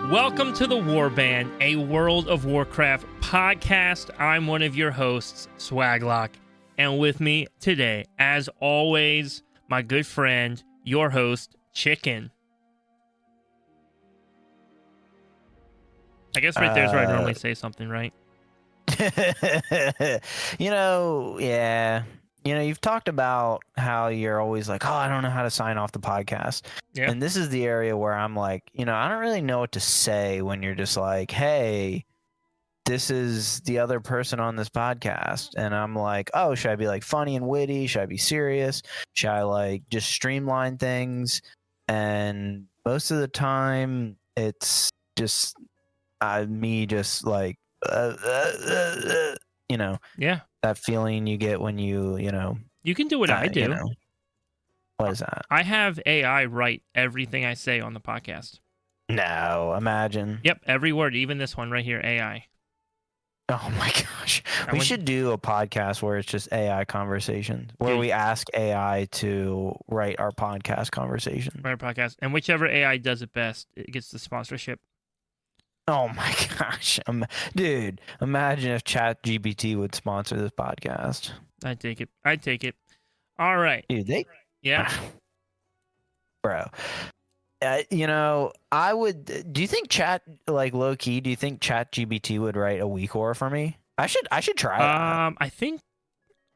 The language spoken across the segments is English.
Welcome to the Warband, a World of Warcraft podcast. I'm one of your hosts, Swaglock, and with me today, as always, my good friend, your host, Chicken. I guess right there's where I normally say something, right? Yeah. You've talked about how you're always like, oh, I don't know how to sign off the podcast. Yeah. And this is the area where I'm like, I don't really know what to say when you're just like, hey, this is the other person on this podcast. And I'm like, oh, should I be like funny and witty? Should I be serious? Should I like just streamline things? And most of the time it's just me just like, Yeah. that feeling you get when you can do what I do. What is that? I have AI write everything I say on the podcast. No, imagine. Yep, every word, even this one right here, AI. Oh my gosh. We should do a podcast where it's just AI conversations, where we ask AI to write our podcast conversation. Write our podcast. And whichever AI does it best, it gets the sponsorship. Oh my gosh. Dude, imagine if ChatGPT would sponsor this podcast. I'd take it. All right. Dude, yeah. Bro. I would. Do you think low key? Do you think ChatGPT would write a weak or for me? I should try that. I think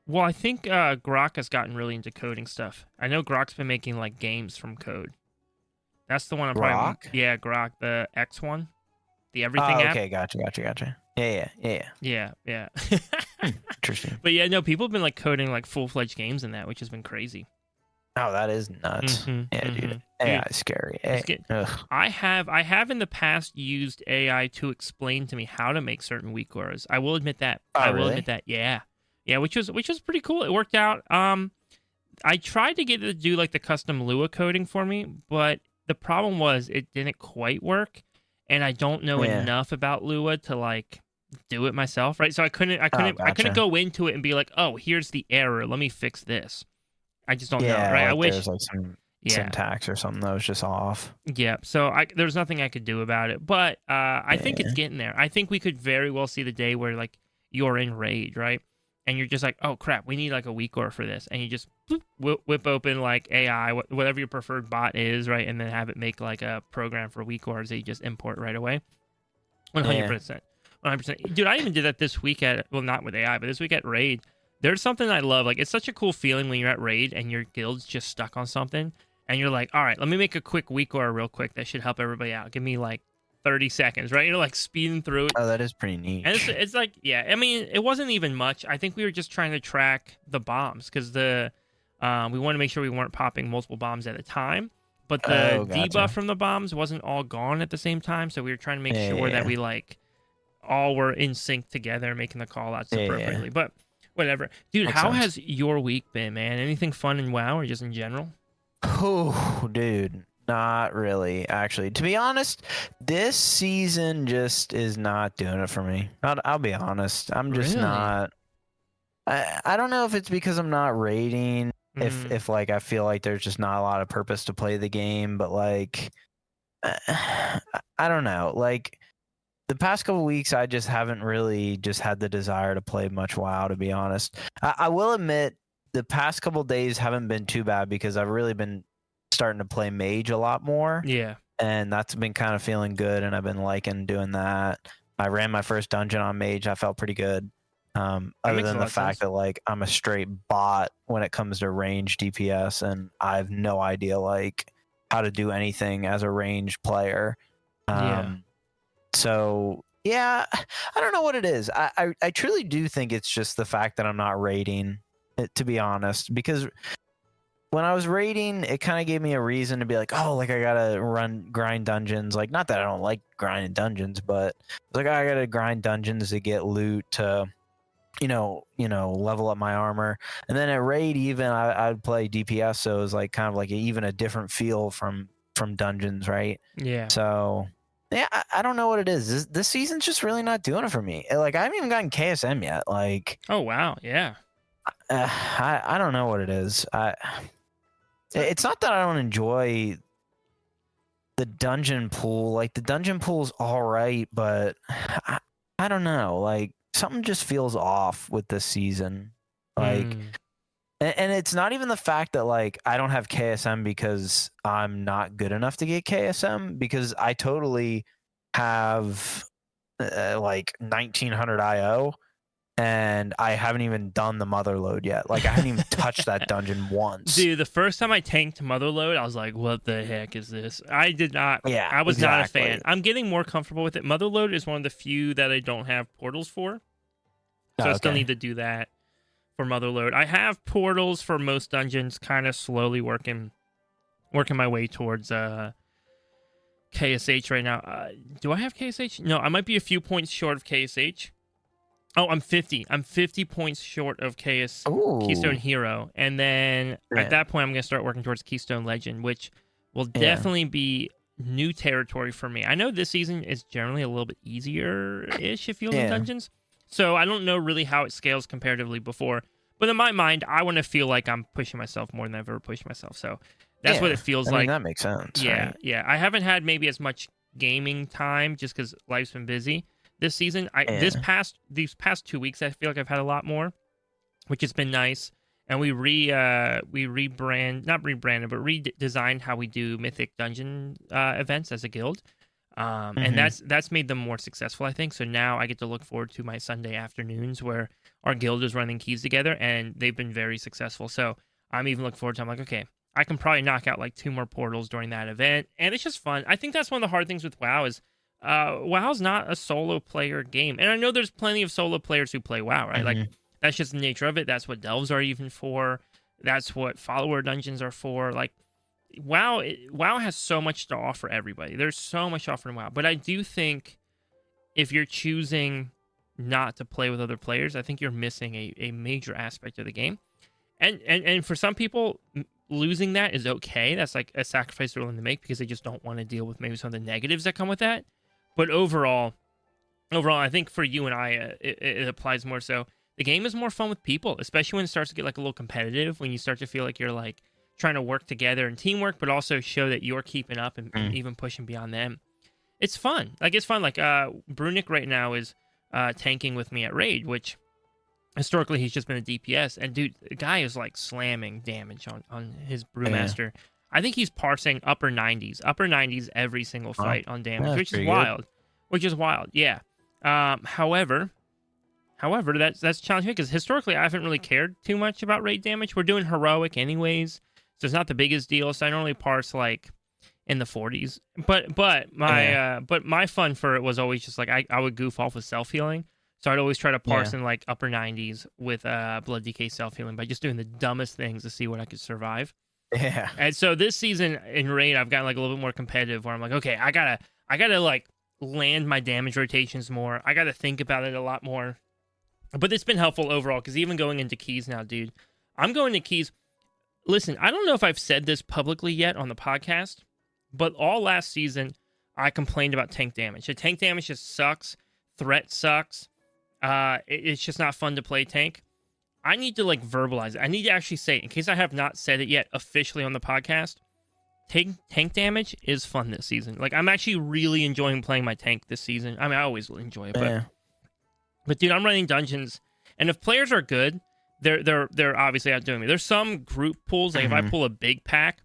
Grok has gotten really into coding stuff. I know Grok's been making like games from code. That's the one I'm Grok? probably. Yeah, Grok, the X one, the everything app. Okay, gotcha. Yeah. Interesting. But yeah, no, people have been like coding like full-fledged games in that, which has been crazy. Oh, that is nuts. Dude. AI is scary. I have in the past used AI to explain to me how to make certain weak auras. I will admit that. Really? Admit that. Yeah, which was pretty cool. It worked out. I tried to get it to do like the custom Lua coding for me, but the problem was it didn't quite work, and I don't know enough about Lua to like do it myself, right? So I couldn't go into it and be like, oh, here's the error. Let me fix this. I just don't know, right? I wish there's like some syntax or something that was just off. Yeah, so there's nothing I could do about it, but I think it's getting there. I think we could very well see the day where like you're in raid, right? And you're just like, oh crap, we need like a weak aura for this, and you just whip open like AI, whatever your preferred bot is, right? And then have it make like a program for weak auras that you just import right away. 100%. 100%. Dude, I even did that this week not with AI, but this week at raid. There's something I love. Like, it's such a cool feeling when you're at raid and your guild's just stuck on something, and you're like, all right, let me make a quick weak aura real quick that should help everybody out. Give me like 30 seconds, right? You're like speeding through it. Oh, that is pretty neat. And it's like, yeah, I mean, it wasn't even much. I think we were just trying to track the bombs because we wanted to make sure we weren't popping multiple bombs at a time. But the debuff from the bombs wasn't all gone at the same time, so we were trying to make sure that we like all were in sync together, making the call outs appropriately. But whatever. Dude, how has your week been, man? Anything fun in WoW or just in general? Oh, dude. Not really, actually. To be honest, this season just is not doing it for me. I'll be honest. I'm just not. I don't know if it's because I'm not raiding, if like I feel like there's just not a lot of purpose to play the game, but like, I don't know. Like, the past couple weeks, I just haven't really just had the desire to play much WoW, to be honest. I will admit, the past couple days haven't been too bad because I've really been starting to play Mage a lot more. Yeah. And that's been kind of feeling good, and I've been liking doing that. I ran my first dungeon on Mage. I felt pretty good. Other than the fact that like I'm a straight bot when it comes to range DPS, and I have no idea like how to do anything as a range player. So yeah, I don't know what it is. I truly do think it's just the fact that I'm not raiding, to be honest, because when I was raiding, it kind of gave me a reason to be like, oh, like I gotta grind dungeons. Like, not that I don't like grinding dungeons, but it's like I gotta grind dungeons to get loot to, level up my armor. And then at raid, even I'd play DPS, so it was like kind of like even a different feel from dungeons, right? Yeah. So yeah, I don't know what it is. This season's just really not doing it for me. Like, I haven't even gotten KSM yet. Like, oh wow, yeah. I don't know what it is. It's not that I don't enjoy the dungeon pool. Like the dungeon pool's all right, but I don't know. Like something just feels off with this season. Like, and it's not even the fact that like I don't have KSM because I'm not good enough to get KSM, because I totally have like 1900 IO. And I haven't even done the Motherload yet. Like, I haven't even touched that dungeon once. Dude, the first time I tanked Motherload, I was like, what the heck is this? I did not. Yeah, I was not a fan. exactly. I'm getting more comfortable with it. Motherload is one of the few that I don't have portals for. So I still need to do that for Motherload. I have portals for most dungeons, kind of slowly working my way towards KSH right now. Do I have KSH? No, I might be a few points short of KSH. Oh, I'm 50. I'm 50 points short of Keystone Hero. And then at that point, I'm going to start working towards Keystone Legend, which will definitely be new territory for me. I know this season is generally a little bit easier-ish if you're in dungeons. So I don't know really how it scales comparatively before. But in my mind, I want to feel like I'm pushing myself more than I've ever pushed myself. So that's what it feels like. That makes sense. Yeah, right? yeah. I haven't had maybe as much gaming time just because life's been busy. This season, these past 2 weeks, I feel like I've had a lot more, which has been nice. And we redesigned how we do Mythic Dungeon events as a guild, and that's made them more successful, I think. So now I get to look forward to my Sunday afternoons where our guild is running keys together, and they've been very successful. So I'm even looking forward to. I'm like, okay, I can probably knock out like 2 more portals during that event, and it's just fun. I think that's one of the hard things with WoW is. WoW's not a solo player game. And I know there's plenty of solo players who play WoW, right? Like, that's just the nature of it. That's what delves are even for. That's what follower dungeons are for. Like, WoW has so much to offer everybody. There's so much to offer in WoW. But I do think if you're choosing not to play with other players, I think you're missing a major aspect of the game. And for some people, losing that is okay. That's like a sacrifice they're willing to make because they just don't want to deal with maybe some of the negatives that come with that. But overall, I think for you and I, it applies more so. The game is more fun with people, especially when it starts to get like a little competitive, when you start to feel like you're like trying to work together and teamwork, but also show that you're keeping up and even pushing beyond them. It's fun. Like, it's fun. Like, Brunick right now is tanking with me at Raid, which historically he's just been a DPS. And dude, the guy is like slamming damage on his Brewmaster. I think he's parsing upper 90s every single fight on damage, which is wild. Yeah. However, that's challenging because historically I haven't really cared too much about raid damage. We're doing heroic anyways, so it's not the biggest deal. So I normally parse like in the 40s. But my fun for it was always just like I would goof off with self healing. So I'd always try to parse in like upper 90s with blood DK self healing by just doing the dumbest things to see what I could survive. Yeah. And so this season in Raid, I've gotten like a little bit more competitive where I'm like, okay, I gotta like land my damage rotations more. I gotta think about it a lot more. But it's been helpful overall because even going into keys now, dude, I'm going to keys. Listen, I don't know if I've said this publicly yet on the podcast, but all last season I complained about tank damage. The tank damage just sucks. Threat sucks. It's just not fun to play tank. I need to like verbalize it. I need to actually say it in case I have not said it yet officially on the podcast. Tank damage is fun this season. Like, I'm actually really enjoying playing my tank this season. I mean, I always will enjoy it, but dude, I'm running dungeons, and if players are good, they're obviously outdoing me. There's some group pulls. Like if I pull a big pack,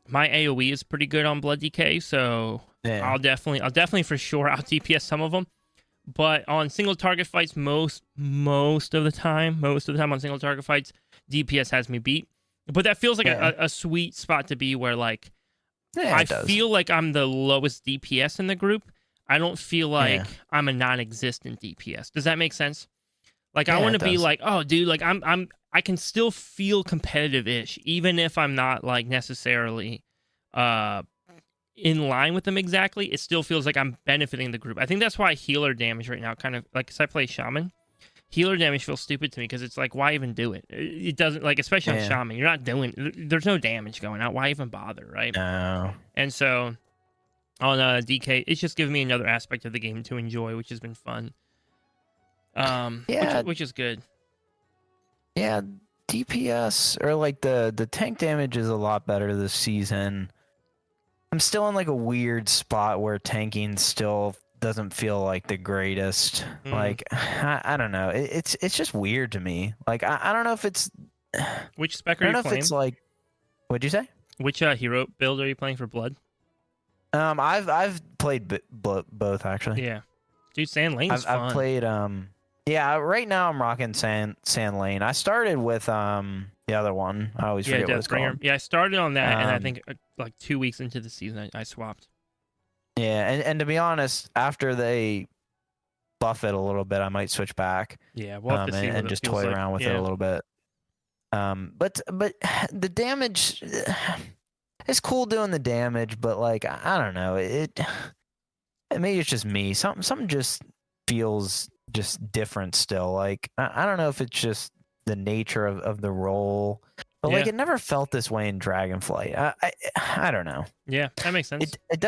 my AOE is pretty good on Blood DK, so I'll definitely for sure out DPS some of them. But on single target fights, most of the time on single target fights, DPS has me beat. But that feels like a sweet spot to be where like I feel like I'm the lowest DPS in the group. I don't feel like I'm a non-existent DPS. Does that make sense? Like I want to be like, oh, dude, like I can still feel competitive-ish, even if I'm not like necessarily in line with them exactly. It still feels like I'm benefiting the group. I think that's why healer damage right now kind of like, because I play shaman, healer damage feels stupid to me because it's like, why even do it? It doesn't, like, especially on shaman, you're not doing, there's no damage going out. Why even bother, right? No. And so on DK, it's just given me another aspect of the game to enjoy, which has been fun. Which is good. Yeah, DPS or like the tank damage is a lot better this season. I'm still in like a weird spot where tanking still doesn't feel like the greatest. Like I don't know. It's just weird to me. Like I don't know if it's Which spec I are don't you know playing? if it's like what'd you say? Which hero build are you playing for Blood? I've played both actually. Yeah, dude, Sand Lane's fun. I've played yeah, right now I'm rocking Sand Lane. I started with the other one. I always forget what it's called. Yeah, I started on that, and I think like 2 weeks into the season, I swapped. Yeah, and to be honest, after they buff it a little bit, I might switch back. Yeah, we'll have to see and just toy around with it a little bit. But the damage, it's cool doing the damage, but like I don't know, maybe it's just me. Something just feels just different still. Like I don't know if it's just the nature of the role, but like it never felt this way in Dragonflight. I don't know. Yeah, that makes sense. It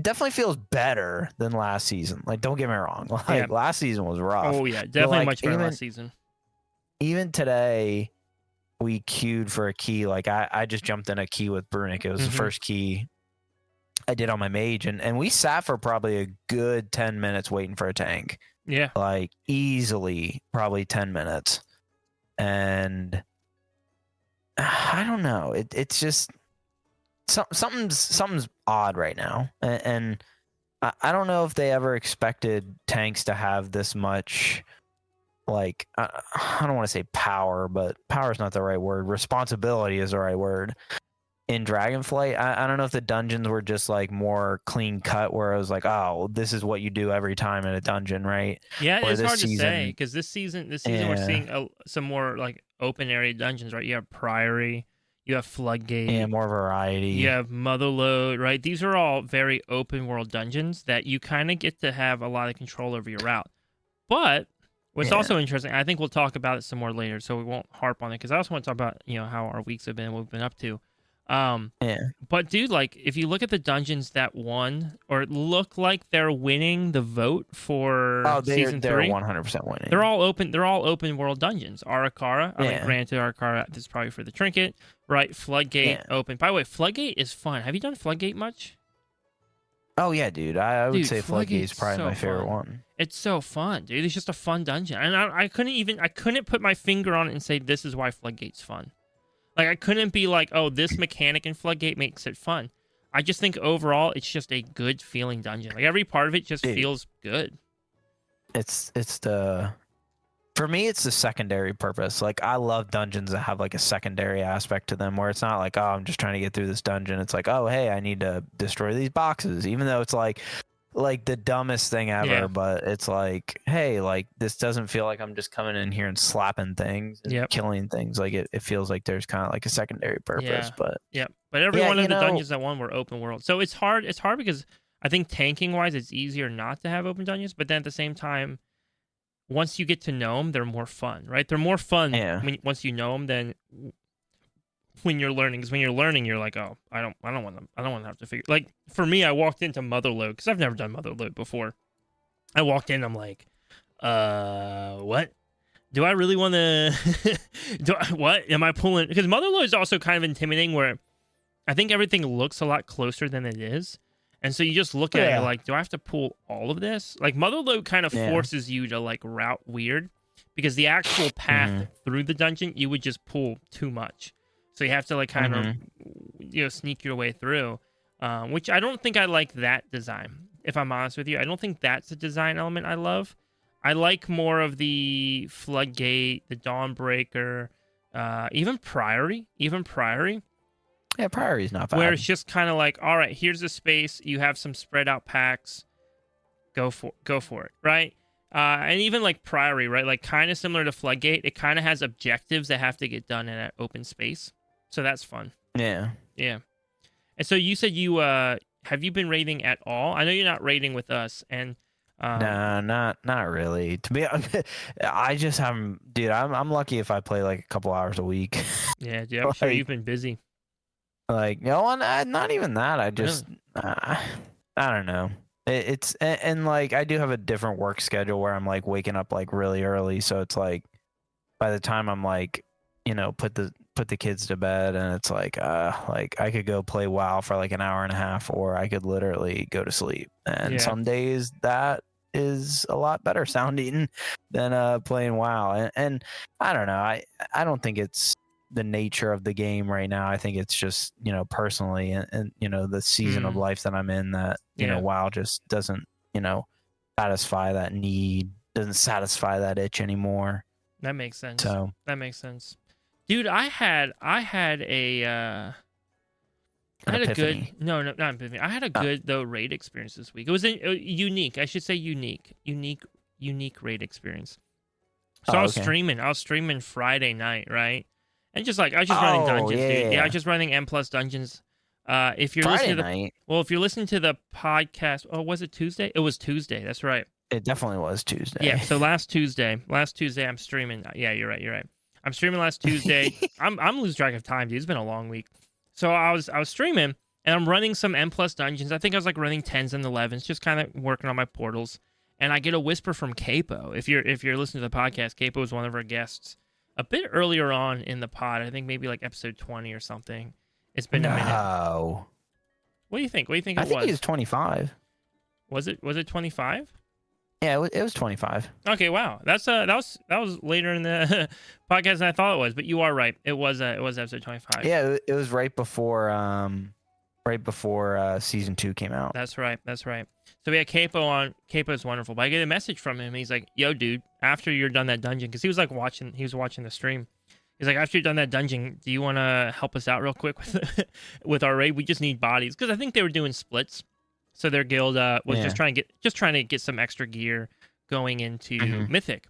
definitely feels better than last season. Like, don't get me wrong. Like last season was rough. Oh yeah, definitely like, much better last season. Even today, we queued for a key. Like I just jumped in a key with Brunic. It was the first key I did on my mage, and we sat for probably a good 10 minutes waiting for a tank. Yeah, like easily probably 10 minutes, and I don't know. It's just something's odd right now, and I don't know if they ever expected tanks to have this much. Like I don't want to say power, but power is not the right word. Responsibility is the right word. In Dragonflight, I don't know if the dungeons were just like more clean cut, where I was like, oh, this is what you do every time in a dungeon, right? Yeah, it's hard to say because this season we're seeing some more like open area dungeons, right? You have Priory, you have Floodgate, yeah, more variety. You have Motherlode, right? These are all very open world dungeons that you kind of get to have a lot of control over your route. But what's also interesting, I think we'll talk about it some more later, so we won't harp on it because I also want to talk about how our weeks have been, what we've been up to. But dude, like if you look at the dungeons that won or look like they're winning the vote for season 3, they're 100% winning. They're all open world dungeons. Arakara, I mean, granted, Arakara this is probably for the trinket, right? Floodgate open. By the way, Floodgate is fun. Have you done Floodgate much? Oh yeah, dude. I would say Floodgate is probably my favorite one. It's so fun, dude. It's just a fun dungeon, and I couldn't put my finger on it and say this is why Floodgate's fun. Like, I couldn't be like, oh, this mechanic in Floodgate makes it fun. I just think overall, it's just a good feeling dungeon. Like, every part of it just feels good. For me, it's the secondary purpose. Like, I love dungeons that have, like, a secondary aspect to them where it's not like, oh, I'm just trying to get through this dungeon. It's like, oh, hey, I need to destroy these boxes. Even though it's like the dumbest thing ever, but it's like, hey, like this doesn't feel like I'm just coming in here and slapping things and killing things. Like it feels like there's kind of like a secondary purpose. But every one of the dungeons that won were open world. So it's hard because I think tanking wise it's easier not to have open dungeons, but then at the same time, once you get to know them, they're more fun, right? They're more fun once you know them than when you're learning, because when you're learning, you're like, oh, I don't want to have to figure. Like for me, I walked into Motherlode because I've never done Motherlode before. I walked in, I'm like, what? Do I really want to? What am I pulling? Because Motherlode is also kind of intimidating, where I think everything looks a lot closer than it is, and so you just look at it, you're like, do I have to pull all of this? Like Motherlode kind of forces you to like route weird, because the actual path through the dungeon, you would just pull too much. So you have to like kind of, sneak your way through, which I don't think I like that design. If I'm honest with you, I don't think that's a design element I love. I like more of the Floodgate, the Dawnbreaker, even Priory. Yeah, Priory's not bad. Where it's just kind of like, all right, here's a space. You have some spread out packs. Go for it, right? And even like Priory, right? Like kind of similar to Floodgate. It kind of has objectives that have to get done in an open space. So that's fun. Yeah. Yeah. And so you said you have you been raiding at all? I know you're not raiding with us, and no, not really. To be honest, I just haven't, dude. I'm lucky if I play like a couple hours a week. Yeah, dude, I'm sure you've been busy. Like not even that. I just I don't know. It's and like I do have a different work schedule where I'm like waking up like really early, so it's like by the time I'm like put the put the kids to bed, and it's like I could go play WoW for like an hour and a half, or I could literally go to sleep. And some days that is a lot better sounding than playing WoW. And I don't know. I don't think it's the nature of the game right now. I think it's just, personally and the season of life that I'm in, that WoW just doesn't satisfy that need, doesn't satisfy that itch anymore. That makes sense. So that makes sense, dude. I had a good not epiphany. I had a good though raid experience this week. It was unique. I should say unique raid experience. So I was streaming Friday night, right? And just like I was just running dungeons, dude. Yeah, I was just running M+ dungeons. If you're listening to the podcast, was it Tuesday? It was Tuesday. That's right. It definitely was Tuesday. Yeah. So last Tuesday, I'm streaming. Yeah, you're right. I'm streaming last Tuesday. I'm losing track of time, dude. It's been a long week. So I was streaming and I'm running some M+ dungeons. I think I was like running 10s and 11s, just kind of working on my portals. And I get a whisper from Capo. If you're listening to the podcast, Capo was one of our guests a bit earlier on in the pod. I think maybe like episode 20 or something. It's been a minute. What do you think? I think it was 25. Was it 25? Yeah, it was 25. Okay, wow. That was later in the podcast than I thought it was, but you are right. It was episode 25. Yeah, it was right before season 2 came out. That's right. So we had Capo on. Capo's wonderful. But I get a message from him. He's like, "Yo, dude, after you're done that dungeon," because he was watching the stream. He's like, "After you're done that dungeon, do you want to help us out real quick with our raid? We just need bodies." Because I think they were doing splits, so their guild was just trying to get some extra gear going into Mythic.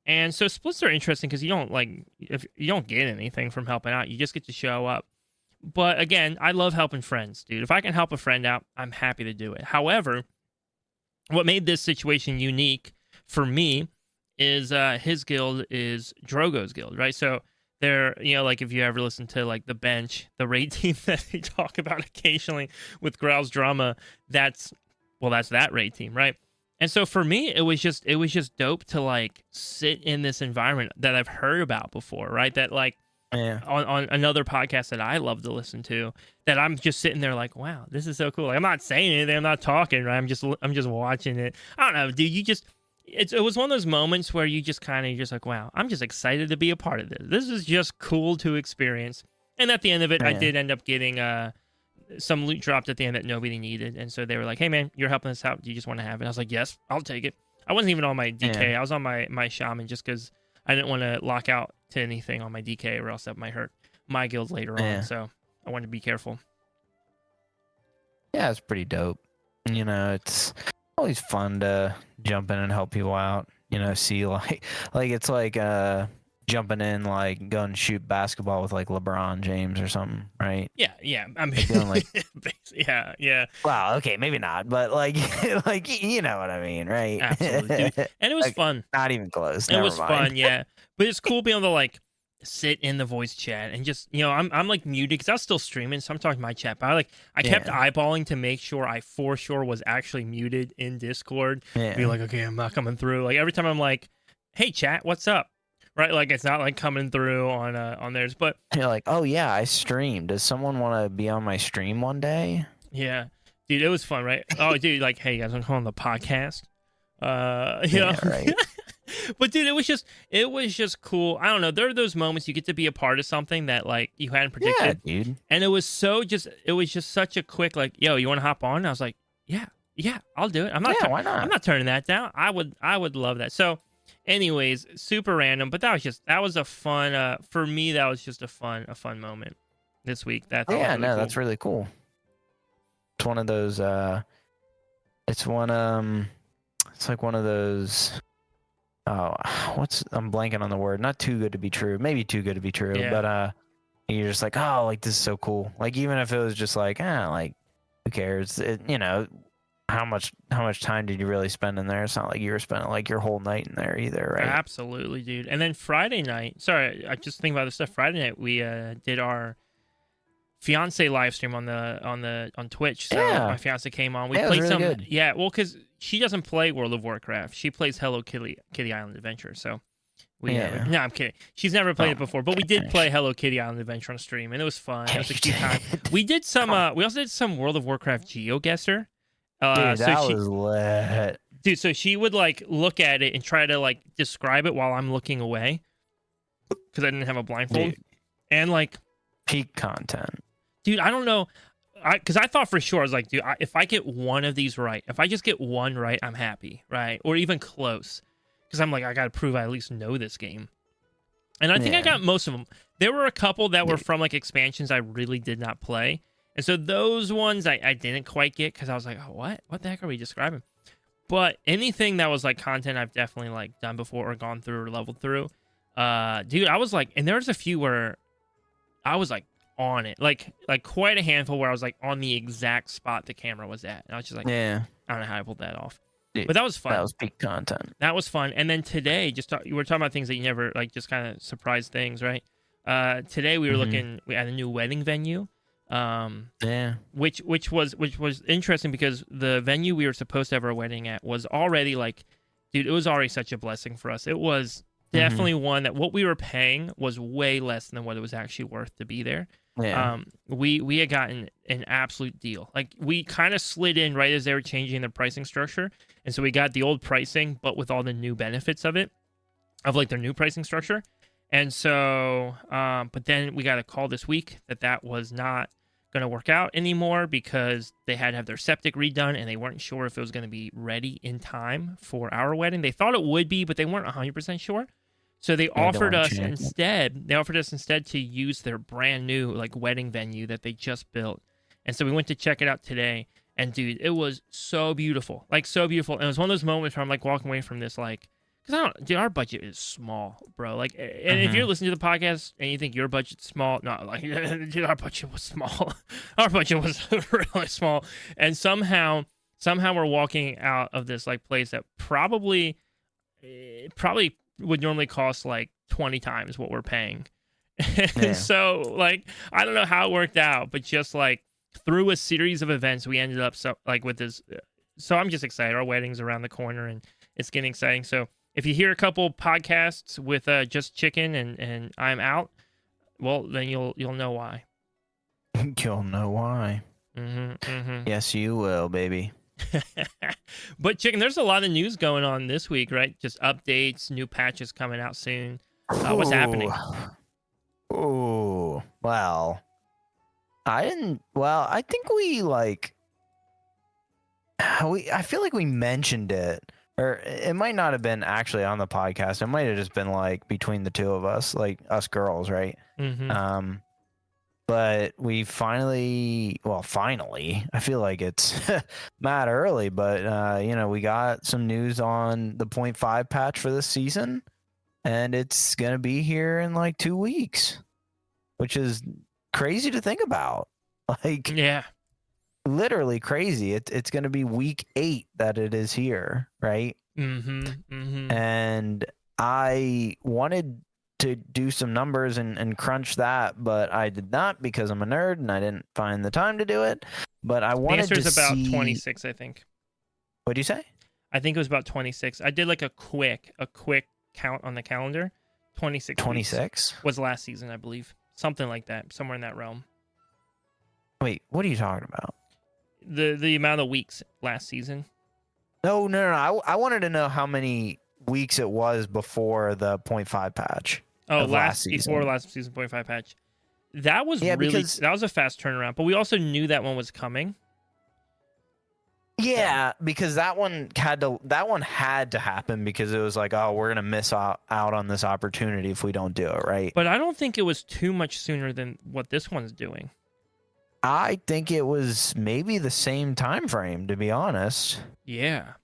And so splits are interesting because you don't get anything from helping out. You just get to show up. But again, I love helping friends, dude. If I can help a friend out, I'm happy to do it. However, what made this situation unique for me is his guild is Drogo's guild, right? So they're, like if you ever listen to like The Bench, the raid team that they talk about occasionally with Growl's Drama, that's that raid team, right? And so for me, it was just dope to like sit in this environment that I've heard about before, right? That like on another podcast that I love to listen to, that I'm just sitting there like, wow, this is so cool. Like, I'm not saying anything, I'm not talking, right? I'm just watching it. I don't know, dude. It was one of those moments where you're just like, wow, I'm just excited to be a part of this. This is just cool to experience. And at the end of it, I did end up getting some loot dropped at the end that nobody needed. And so they were like, hey man, you're helping us out. Do you just want to have it? I was like, yes, I'll take it. I wasn't even on my DK. I was on my shaman just because I didn't want to lock out to anything on my DK or else that might hurt my guild later on. So I wanted to be careful. Yeah, it's pretty dope. It's always fun to jump in and help people out. See like it's like jumping in, like going shoot basketball with like LeBron James or something, right? Yeah. I mean, yeah. Wow. Okay, maybe not, but like you know what I mean, right? Absolutely, dude. And it was fun. Not even close. It was fun, yeah. But it's cool being able to like sit in the voice chat and just I'm like muted because I was still streaming, so I'm talking to my chat. But I kept eyeballing to make sure I for sure was actually muted in Discord. Be like, okay, I'm not coming through. Like every time I'm like, hey chat, what's up? Right, like it's not like coming through on theirs, but you're like, oh yeah, I streamed. Does someone want to be on my stream one day? Yeah, dude, it was fun, right? Oh, dude, like, hey guys, I'm calling the podcast. You know, right. But dude, it was just cool. I don't know. There are those moments you get to be a part of something that like you hadn't predicted, dude. And it was just such a quick like, yo, you want to hop on? And I was like, yeah, I'll do it. Why not? I'm not turning that down. I would love that. So. Anyways, super random, but that was a fun. For me, that was just a fun moment this week. That's cool. That's really cool. It's one of those. It's like one of those. Oh, I'm blanking on the word. Not too good to be true. Maybe too good to be true. Yeah. But you're just like, oh, like this is so cool. Like even if it was just like, like who cares? How much time did you really spend in there? It's not like you were spending like your whole night in there either, right? Absolutely, dude. And then Friday night, sorry, I just think about this stuff. Friday night we did our fiance live stream on Twitch. So my fiance came on. We played some good. Yeah, well, because she doesn't play World of Warcraft. She plays Hello Kitty Island Adventure. So Yeah. No, I'm kidding. She's never played Oh it before, but we did play Hello Kitty Island Adventure on stream, and it was fun. It was a cute time. We did some. We also did some World of Warcraft GeoGuessr. Dude, So that was lit. dude, so she would like look at it and try to like describe it while I'm looking away because I didn't have a blindfold, and like peak content. Dude, I don't know. Because I thought for sure, I was like, dude, if I get one of these right, if I just get one right, I'm happy, right? Or even close. Because I'm like, I got to prove I at least know this game. And I think I got most of them. There were a couple that were from like expansions I really did not play. And so those ones I didn't quite get because I was like, oh, what? What the heck are we describing? But anything that was like content I've definitely like done before or gone through or leveled through. Dude, I was like, and there was a few where I was like, on it, like quite a handful where I was like on the exact spot the camera was at, and I was just like, I don't know how I pulled that off. Dude, but that was fun. That was peak content. That was fun. And then today, you were talking about things that you never like, just kind of surprise things, right? Today we were looking at a new wedding venue, which was interesting because the venue we were supposed to have our wedding at was already like, dude, it was already such a blessing for us. It was definitely one that what we were paying was way less than what it was actually worth to be there. We had gotten an absolute deal. Like we kind of slid in right as they were changing their pricing structure, and so we got the old pricing, but with all the new benefits of it, of like their new pricing structure. And so, but then we got a call this week that was not going to work out anymore because they had to have their septic redone, and they weren't sure if it was going to be ready in time for our wedding. They thought it would be, but they weren't 100% sure. So they offered us instead to use their brand new like wedding venue that they just built. And so we went to check it out today, and dude, it was so beautiful. Like so beautiful. And it was one of those moments where I'm like walking away from this like, dude, our budget is small, bro. Like, and if you're listening to the podcast and you think your budget's small, no, like, dude, our budget was small. Our budget was really small. And somehow we're walking out of this like place that probably would normally cost like 20 times what we're paying. And so like, I don't know how it worked out, but just like through a series of events, we ended up with this. So I'm just excited. Our wedding's around the corner and it's getting exciting. So if you hear a couple podcasts with just chicken and I'm out, well, then you'll know why. You'll know why. Yes, you will, baby. But chicken, there's a lot of news going on this week, right? Just updates, new patches coming out soon. What's happening? Oh, well, I think I feel like we mentioned it, or it might not have been actually on the podcast. It might have just been like between the two of us, like us girls, right? But we finally, I feel like it's mad early, but, we got some news on the 0.5 patch for this season, and it's going to be here in like 2 weeks, which is crazy to think about. Like, literally crazy. It's going to be week 8 that it is here, right? And I wanted to do some numbers and crunch that, but I did not because I'm a nerd and I didn't find the time to do it. But I wanted to see... The answer's about 26, I think. What do you say? I think it was about 26. I did like a quick count on the calendar. 26. 26 was last season, I believe. Something like that, somewhere in that realm. Wait, what are you talking about? The amount of weeks last season. No. I wanted to know how many weeks it was before the 0.5 patch. Oh, before last season 0.5 patch. That was that was a fast turnaround, but we also knew that one was coming. Yeah, because that one had to happen because it was like, oh, we're gonna miss out on this opportunity if we don't do it, right? But I don't think it was too much sooner than what this one's doing. I think it was maybe the same time frame, to be honest. Yeah.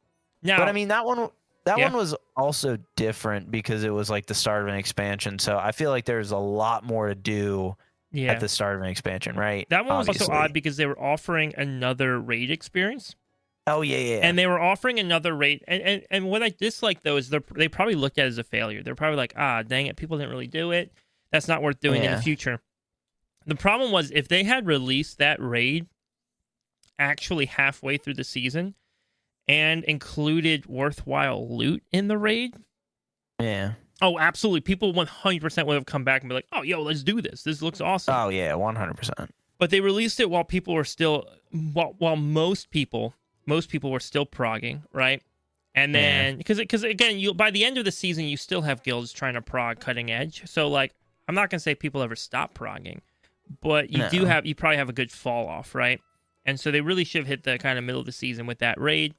Now, but I mean, that one was also different because it was like the start of an expansion. So I feel like there's a lot more to do at the start of an expansion, right? That one was also odd because they were offering another raid experience. Oh, yeah. And they were offering another raid. And what I dislike, though, is they probably looked at it as a failure. They're probably like, dang it, people didn't really do it. That's not worth doing in the future. The problem was if they had released that raid actually halfway through the season and included worthwhile loot in the raid, Oh, absolutely. People 100% would have come back and be like, "Oh, yo, let's do this. This looks awesome." Oh yeah, 100%. But they released it while people were still, while most people were still progging, right? And then because again, you by the end of the season, you still have guilds trying to prog cutting edge. So like, I'm not gonna say people ever stop progging, but you probably have a good fall off, right? And so they really should have hit the kind of middle of the season with that raid.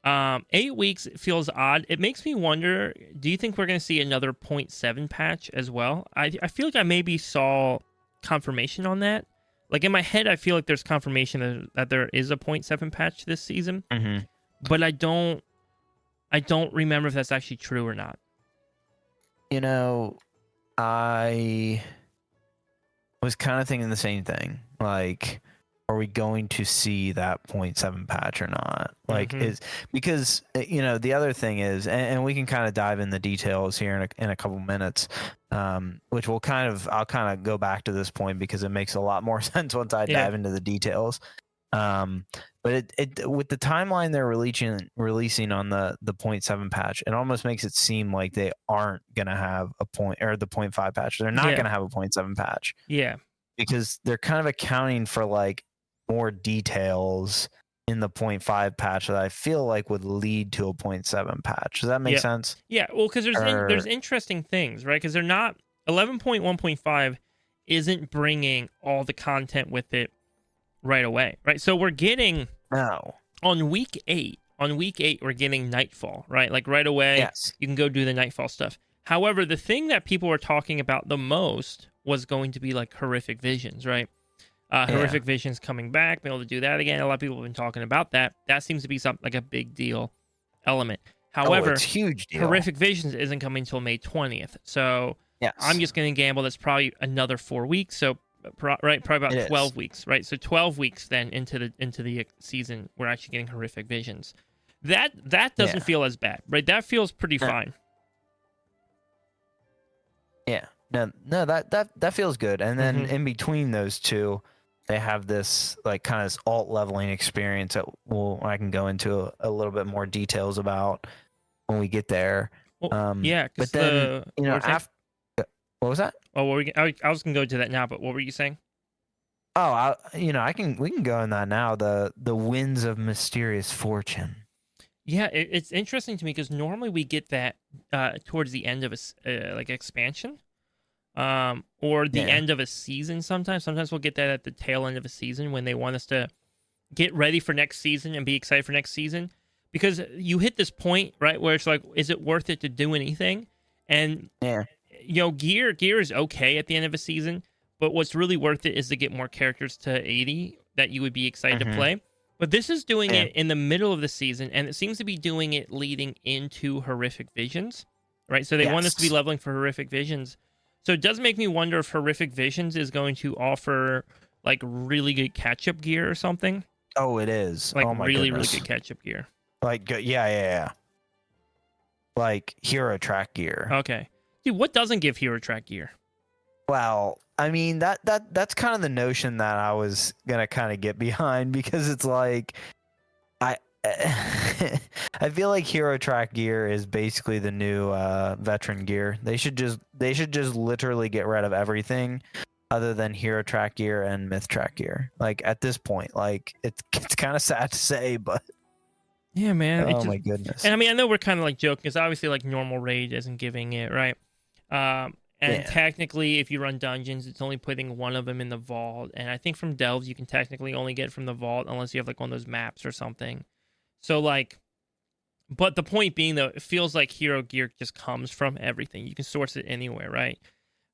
8 weeks feels odd. It makes me wonder, do you think we're going to see another 0.7 patch as well? I feel like I maybe saw confirmation on that. Like in my head, I feel like there's confirmation that there is a 0.7 patch this season, but I don't remember if that's actually true or not. You know, I was kind of thinking the same thing. Like, are we going to see that 0.7 patch or not? Like, is because the other thing is, and we can kind of dive in the details here in a couple minutes, which I'll kind of go back to this point because it makes a lot more sense once I dive into the details. But it with the timeline they're releasing on the 0.7 patch, it almost makes it seem like they aren't gonna have a point or the 0.5 patch. They're not gonna have a 0.7 patch. Yeah, because they're kind of accounting for like more details in the 0.5 patch that I feel like would lead to a 0.7 patch. Does that make sense? Yeah, well, because there's interesting things, right? Because they're not 11.1.5 isn't bringing all the content with it right away, right? So we're getting on week 8. On week 8, we're getting Nightfall, right? Like right away, you can go do the Nightfall stuff. However, the thing that people were talking about the most was going to be like Horrific Visions, right? Horrific Visions coming back, being able to do that again. A lot of people have been talking about that. That seems to be something like a big deal element. However, it's huge deal. Horrific Visions isn't coming until May 20th. So I'm just going to gamble that's probably another 4 weeks. So probably about 12 weeks, right? So 12 weeks then into the season, we're actually getting Horrific Visions. That doesn't feel as bad, right? That feels pretty fine. Yeah. No, that feels good. And then in between those two, they have this like kind of alt leveling experience that I can go into a little bit more details about when we get there. Well, but then after, what was that? Oh, I was gonna go to that now, but what were you saying? Oh, we can go in that now. The Winds of Mysterious Fortune. Yeah, it's interesting to me because normally we get that towards the end of a like expansion. Or the end of a season sometimes. Sometimes we'll get that at the tail end of a season when they want us to get ready for next season and be excited for next season. Because you hit this point, right, where it's like, is it worth it to do anything? And, gear is okay at the end of a season, but what's really worth it is to get more characters to 80 that you would be excited to play. But this is doing it in the middle of the season, and it seems to be doing it leading into Horrific Visions, right? So they want us to be leveling for Horrific Visions. So it does make me wonder if Horrific Visions is going to offer like really good catch-up gear or something. Oh, it is. Like really good catch-up gear. Like yeah. Like hero track gear. Okay. Dude, what doesn't give hero track gear? Well, I mean that's kind of the notion that I was gonna kind of get behind because it's like I feel like hero track gear is basically the new veteran gear. They should just literally get rid of everything other than hero track gear and myth track gear. Like at this point, like it's kind of sad to say, but yeah, man. Oh my goodness. And I mean, I know we're kind of like joking because obviously like normal raid isn't giving it, right? And technically, if you run dungeons, it's only putting one of them in the vault. And I think from delves, you can technically only get it from the vault unless you have like one of those maps or something. So like, but the point being though, it feels like hero gear just comes from everything. You can source it anywhere, right?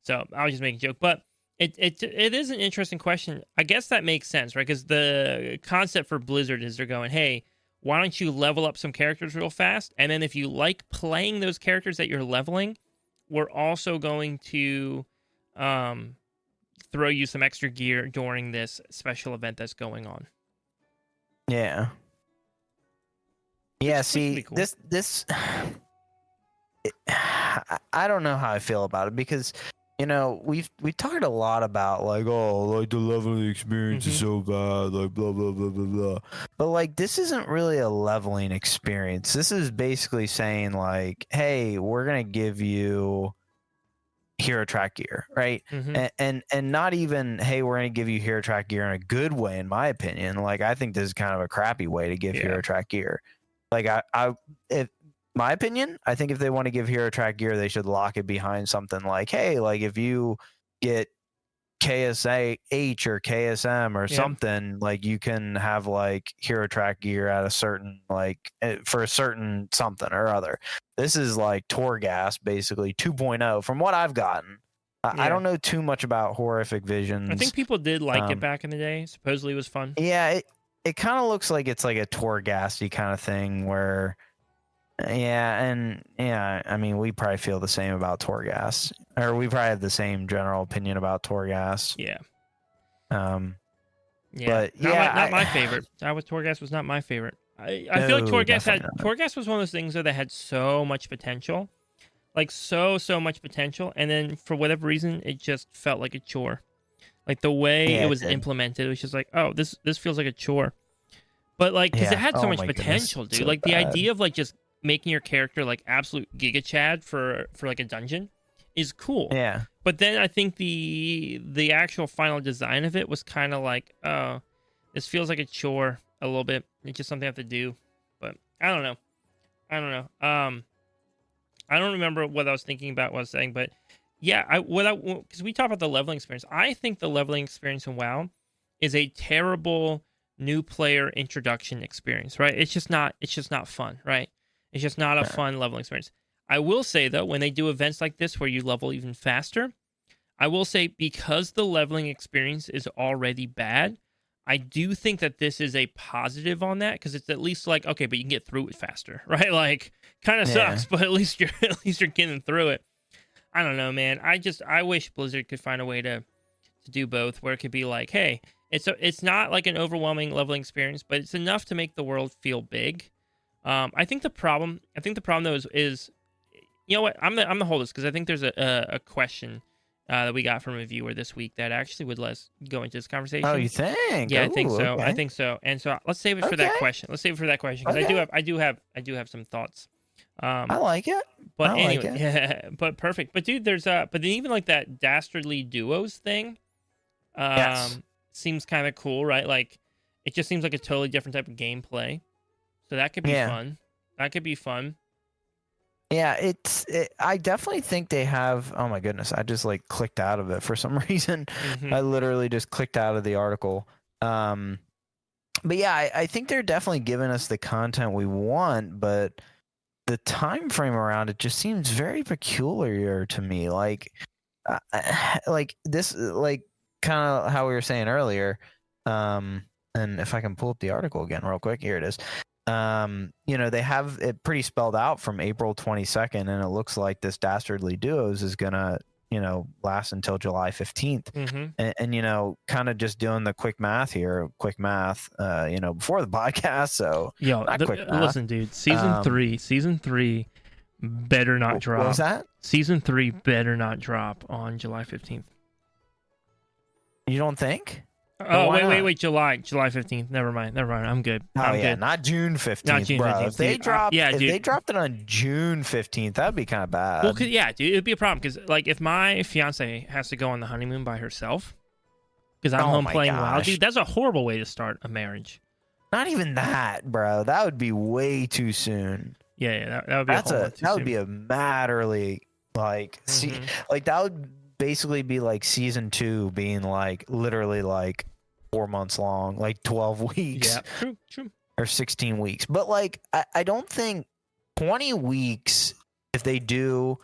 So I was just making a joke, but it is an interesting question. I guess that makes sense, right? Because the concept for Blizzard is they're going, hey, why don't you level up some characters real fast? And then if you like playing those characters that you're leveling, we're also going to throw you some extra gear during this special event that's going on. Yeah. Yeah, see, cool. this I don't know how I feel about it because we've talked a lot about like, oh, like the leveling experience is Mm-hmm. so bad, like blah blah blah blah blah. But like this isn't really a leveling experience. This is basically saying like, hey, we're gonna give you hero track gear, right? Mm-hmm. And not even, hey, we're gonna give you hero track gear in a good way, in my opinion. Like I think this is kind of a crappy way to give hero track gear. Like if my opinion, I think if they want to give hero track gear, they should lock it behind something like, hey, like if you get KSH or KSM or something, like you can have like hero track gear at a certain for a certain something or other. This is like Torghast basically 2.0 from what I've gotten. I don't know too much about Horrific Visions. I think people did like it back in the day. Supposedly it was fun. Yeah, it kind of looks like it's like a Torghasty kind of thing where I mean, we probably feel the same about Torghast, or we probably have the same general opinion about Torghast. Yeah. But not my favorite. Torghast was not my favorite. I feel like Torghast was one of those things that had so much potential, like so much potential, and then for whatever reason, it just felt like a chore. Like the way it was implemented, it was just like, oh, this feels like a chore. But like, because it had so much potential, dude. So like the idea of like just making your character like absolute Giga Chad for like a dungeon is cool. Yeah. But then I think the actual final design of it was kind of like, oh, this feels like a chore a little bit. It's just something I have to do. But I don't know. I don't remember what I was thinking about what I was saying, but yeah, because we talked about the leveling experience. I think the leveling experience in WoW is a terrible new player introduction experience, right? It's just not fun, right? It's just not a fun leveling experience. I will say, though, when they do events like this where you level even faster, I will say because the leveling experience is already bad, I do think that this is a positive on that because it's at least like, okay, but you can get through it faster, right? Like, kind of sucks, but at least you're getting through it. I don't know, man. I wish Blizzard could find a way to do both, where it could be like, hey, it's not like an overwhelming leveling experience, but it's enough to make the world feel big. I think the problem though is you know what? I'm the holdest because I think there's a question that we got from a viewer this week that actually would let us go into this conversation. Oh, you think? Yeah, I think so. Okay. I think so. And so let's save it for that question. Let's save it for that question because I do have some thoughts. I like it. But anyway, yeah, but perfect. But dude, there's but then even like that Dastardly Duos thing, seems kind of cool, right? Like it just seems like a totally different type of gameplay. So that could be fun. That could be fun. Yeah, I definitely think they have. Oh my goodness, I just like clicked out of it for some reason. I literally just clicked out of the article. But yeah, I think they're definitely giving us the content we want, but the time frame around it just seems very peculiar to me. Like this, like kind of how we were saying earlier. And if I can pull up the article again real quick, here it is. They have it pretty spelled out from April 22nd, and it looks like this Dastardly Duos is gonna, last until July 15th. And kind of just doing the quick math here, before the podcast. So, listen, dude, season three better not drop. What was that? Season 3 better not drop on July 15th. You don't think? Oh, wait, July 15th. Never mind. I'm good. I'm good. Not June 15th, not June 15th, If they dropped it on June 15th, that'd be kind of bad. Well, dude, it'd be a problem because, like, if my fiance has to go on the honeymoon by herself because I'm home playing WoW, dude, that's a horrible way to start a marriage. Not even that, bro. That would be way too soon. Yeah, that would be that would be a mad early, like, like that would basically be like season 2 being like literally like 4 months long, like 12 weeks. Yeah, true. Or 16 weeks. But like, I don't think 20 weeks, if they do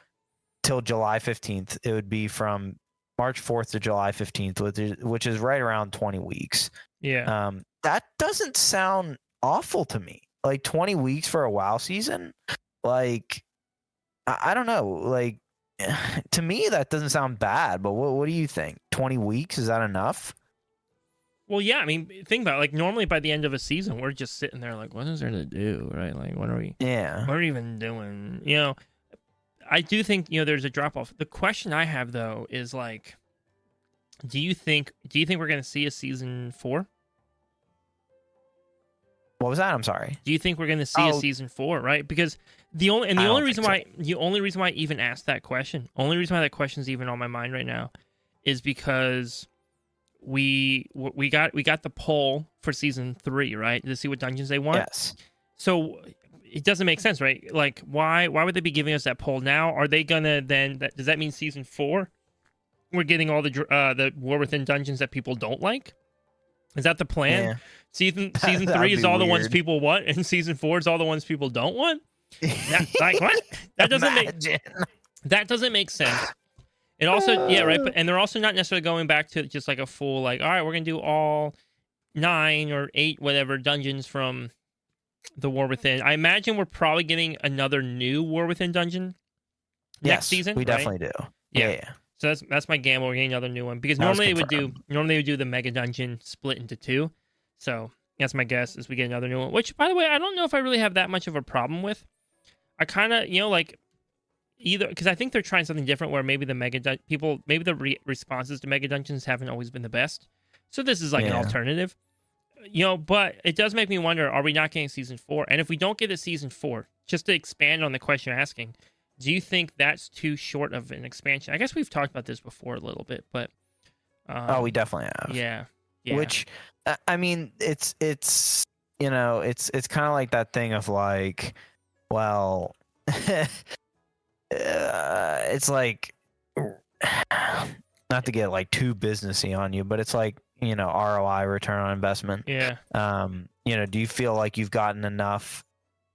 till July 15th, it would be from March 4th to July 15th, which is right around 20 weeks. Yeah. That doesn't sound awful to me. Like 20 weeks for a WoW season, like, I don't know. Like, to me, that doesn't sound bad, but what do you think? 20 weeks, is that enough? Well, yeah, I mean, think about it. Like, normally by the end of a season, we're just sitting there like, what is there to do, right? Like, what are we even doing? I do think there's a drop off. The question I have though is like, do you think we're going to see a season 4? What was that? I'm sorry. Do you think we're going to see a season 4? Right? Because the only reason why I even asked that question, only reason why that question is even on my mind right now, is because we got the poll for season 3, right? To see what dungeons they want. Yes. So it doesn't make sense, right? Like, why would they be giving us that poll now? Are they gonna then? Does that mean season 4? We're getting all the War Within dungeons that people don't like. Is that the plan? Yeah. Season 3 is all the ones people want, and season 4 is all the ones people don't want. Like what? That doesn't make sense. It also right, and they're also not necessarily going back to just like a full like, all right, we're gonna do all 9 or 8 whatever dungeons from the War Within. I imagine we're probably getting another new War Within dungeon next season. We definitely do. Yeah. So that's my gamble. We're getting another new one because normally they would do the mega dungeon split into 2. So that's my guess is we get another new one. Which, by the way, I don't know if I really have that much of a problem with. I kind of like either because I think they're trying something different where maybe the maybe the responses to mega dungeons haven't always been the best. So this is like an alternative. But it does make me wonder: are we not getting season 4? And if we don't get a season 4, just to expand on the question you're asking. Do you think that's too short of an expansion? I guess we've talked about this before a little bit, but we definitely have. Yeah. Which I mean, it's kind of like that thing of like, well, it's like not to get like too businessy on you, but it's like ROI, return on investment. Yeah. Do you feel like you've gotten enough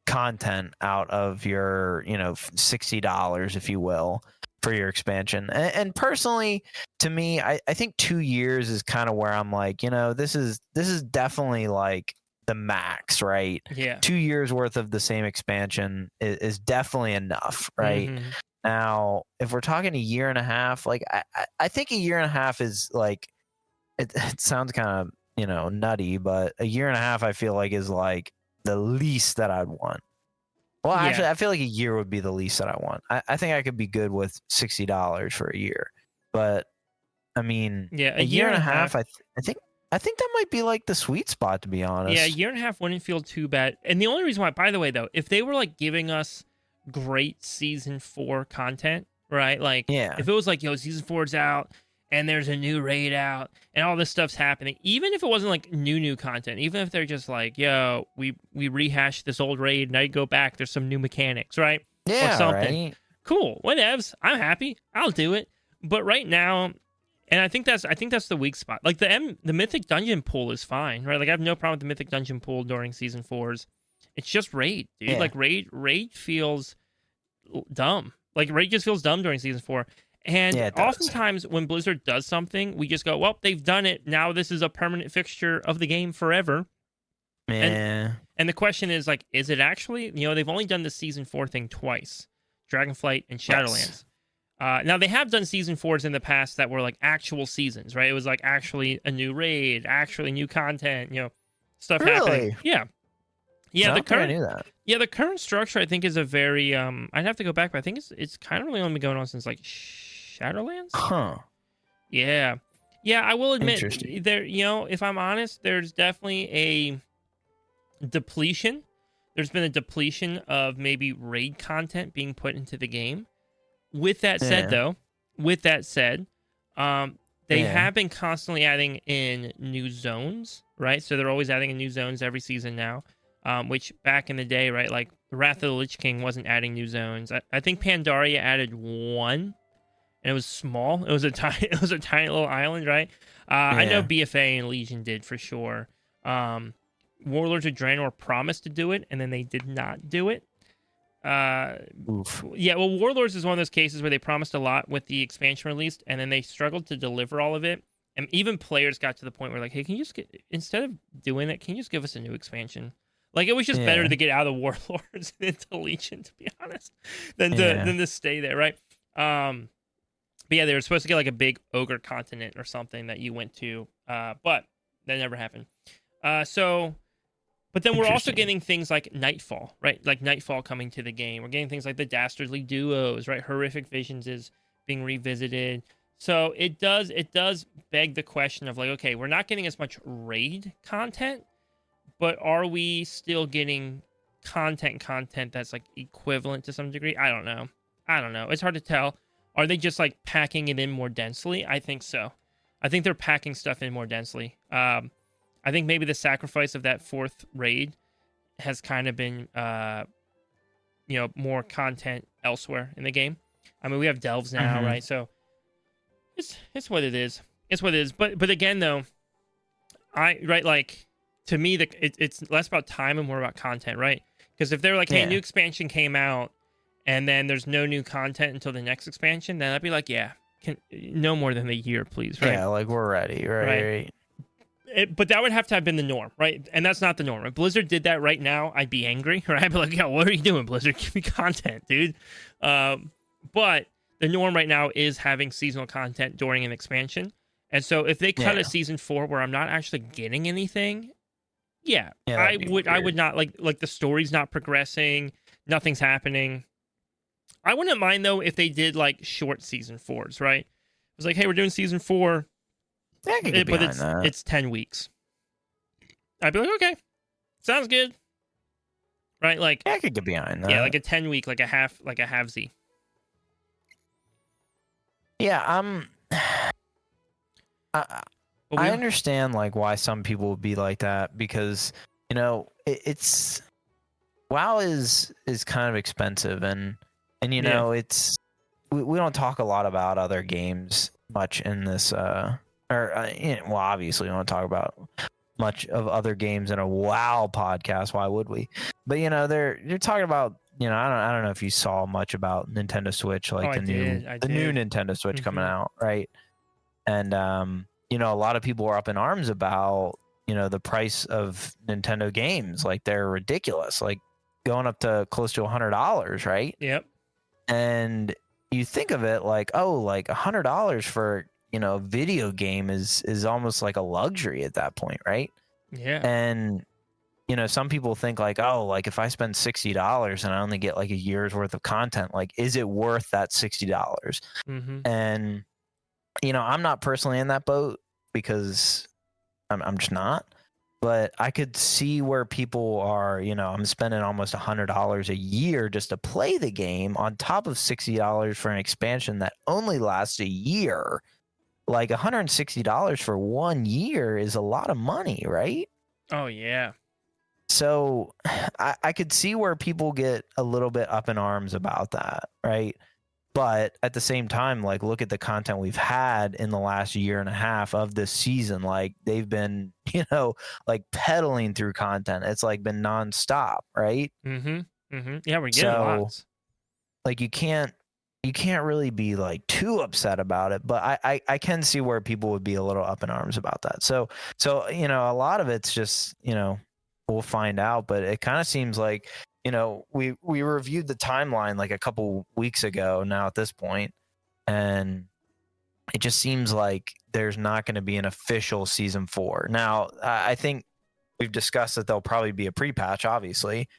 content out of your $60, if you will, for your expansion? And personally, to me, I think 2 years is kind of where I'm like, this is definitely like the max, right? Yeah. 2 years worth of the same expansion is definitely enough, right? Mm-hmm. Now, if we're talking a year and a half, like I think a year and a half is like it sounds kind of nutty, but a year and a half I feel like is like the least that I'd want. Well, actually, I feel like a year would be the least that I want. I think I could be good with $60 for a year, but I mean, a year and a half. I think that might be like the sweet spot, to be honest. Yeah, a year and a half wouldn't feel too bad. And the only reason why, by the way, though, if they were like giving us great season 4 content, right? Like, if it was like, season 4's out. And there's a new raid out, and all this stuff's happening. Even if it wasn't like new content, even if they're just like, we rehashed this old raid, and I go back, there's some new mechanics, right? Yeah, or something. Right. Cool, whatevs. I'm happy. I'll do it. But right now, and I think that's the weak spot. Like the mythic dungeon pool is fine, right? Like I have no problem with the mythic dungeon pool during season 4s. It's just raid, dude. Yeah. Like raid feels dumb. Like raid just feels dumb during season 4. And oftentimes when Blizzard does something, we just go, well, they've done it. Now this is a permanent fixture of the game forever. Yeah. And the question is, like, is it actually? They've only done the Season 4 thing twice. Dragonflight and Shadowlands. Yes. Now, they have done Season 4s in the past that were, like, actual seasons, right? It was, like, actually a new raid, actually new content, stuff happening. Yeah. Yeah, I knew that. Yeah, the current structure, I think, is a very, I'd have to go back, but I think it's kind of really only been going on since, like, Shadowlands? Huh. Yeah. Yeah, I will admit, there. If I'm honest, there's definitely a depletion. There's been a depletion of maybe raid content being put into the game. With that said, they have been constantly adding in new zones, right? So they're always adding in new zones every season now, which back in the day, right, like Wrath of the Lich King wasn't adding new zones. I think Pandaria added one. And it was small. It was a tiny little island, right? I know BFA and Legion did for sure. Warlords of Draenor promised to do it, and then they did not do it. Oof. Yeah, well, Warlords is one of those cases where they promised a lot with the expansion released, and then they struggled to deliver all of it. And even players got to the point where, like, hey, can you just instead of doing that, can you just give us a new expansion? Like, it was just better to get out of Warlords and into Legion, to be honest, than to stay there, right? But yeah, they were supposed to get like a big ogre continent or something that you went to, but that never happened. But But then we're also Interesting. getting things like Nightfall, right? Like Nightfall coming to the game. We're getting things like the Dastardly Duos, right? Horrific Visions is being revisited. So it does beg the question of like, okay, we're not getting as much raid content, but are we still getting content that's like equivalent to some degree? I don't know. It's hard to tell. Are they just like packing it in more densely? I think so. I think they're packing stuff in more densely. I think maybe the sacrifice of that 4th raid has kind of been, more content elsewhere in the game. I mean, we have delves now, right? So it's what it is. It's what it is. But again, though, to me, it's less about time and more about content, right? Because if they're like, hey, new expansion came out, and then there's no new content until the next expansion, then I'd be like, yeah, no more than a year, please, right? Yeah, like we're ready, right? But that would have to have been the norm, right? And that's not the norm. If Blizzard did that right now, I'd be angry, right? I'd be like, yo, what are you doing, Blizzard? Give me content, dude. But the norm right now is having seasonal content during an expansion. And so if they cut a season 4 where I'm not actually getting anything, I would not like the story's not progressing, nothing's happening. I wouldn't mind though if they did like short season 4s, right? It was like, hey, we're doing season 4. Yeah, but it's 10 weeks. I'd be like, okay, sounds good, right? Like, I could get behind that. Yeah, like a 10-week, like a halvesy. Yeah, I understand like why some people would be like that because it's WoW is kind of expensive and it's we don't talk a lot about other games much in this obviously we don't talk about much of other games in a WoW podcast. Why would we? But you're talking about I don't know if you saw much about Nintendo Switch, like the new Nintendo Switch coming out, right? And a lot of people are up in arms about the price of Nintendo games, like they're ridiculous, like going up to close to $100, right? Yep. And you think of it like, oh, like $100 for a video game is almost like a luxury at that point, right? Yeah. And some people think like, oh, like if I spend $60 and I only get like a year's worth of content, like is it worth that $60? And I'm not personally in that boat because I'm just not. But I could see where people are, I'm spending almost $100 a year just to play the game on top of $60 for an expansion that only lasts a year. Like $160 for 1 year is a lot of money, right? Oh, yeah. So I could see where people get a little bit up in arms about that, right? But at the same time, like, look at the content we've had in the last year and a half of this season. Like, they've been, like pedaling through content. It's like been nonstop, right? Yeah, we're getting lots. Like, you can't really be like too upset about it, but I can see where people would be a little up in arms about that. So a lot of it's just we'll find out, but it kind of seems like we reviewed the timeline like a couple weeks ago now at this point, and it just seems like there's not going to be an official season 4. Now I think we've discussed that there'll probably be a pre-patch, obviously,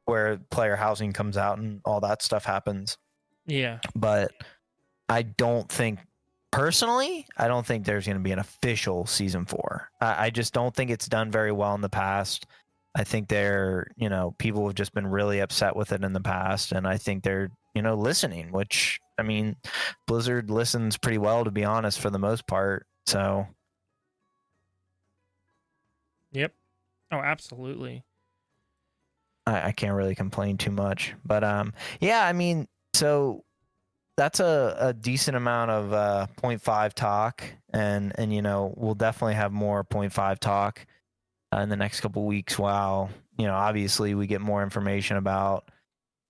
where player housing comes out and all that stuff happens. Yeah. But I don't think there's going to be an official season 4. I just don't think it's done very well in the past. I think people have just been really upset with it in the past. And I think they're, listening, which, I mean, Blizzard listens pretty well, to be honest, for the most part. So. Yep. Oh, absolutely. I can't really complain too much. But, yeah, I mean, so that's a decent amount of 0.5 talk, and we'll definitely have more 0.5 talk in the next couple weeks. While obviously we get more information about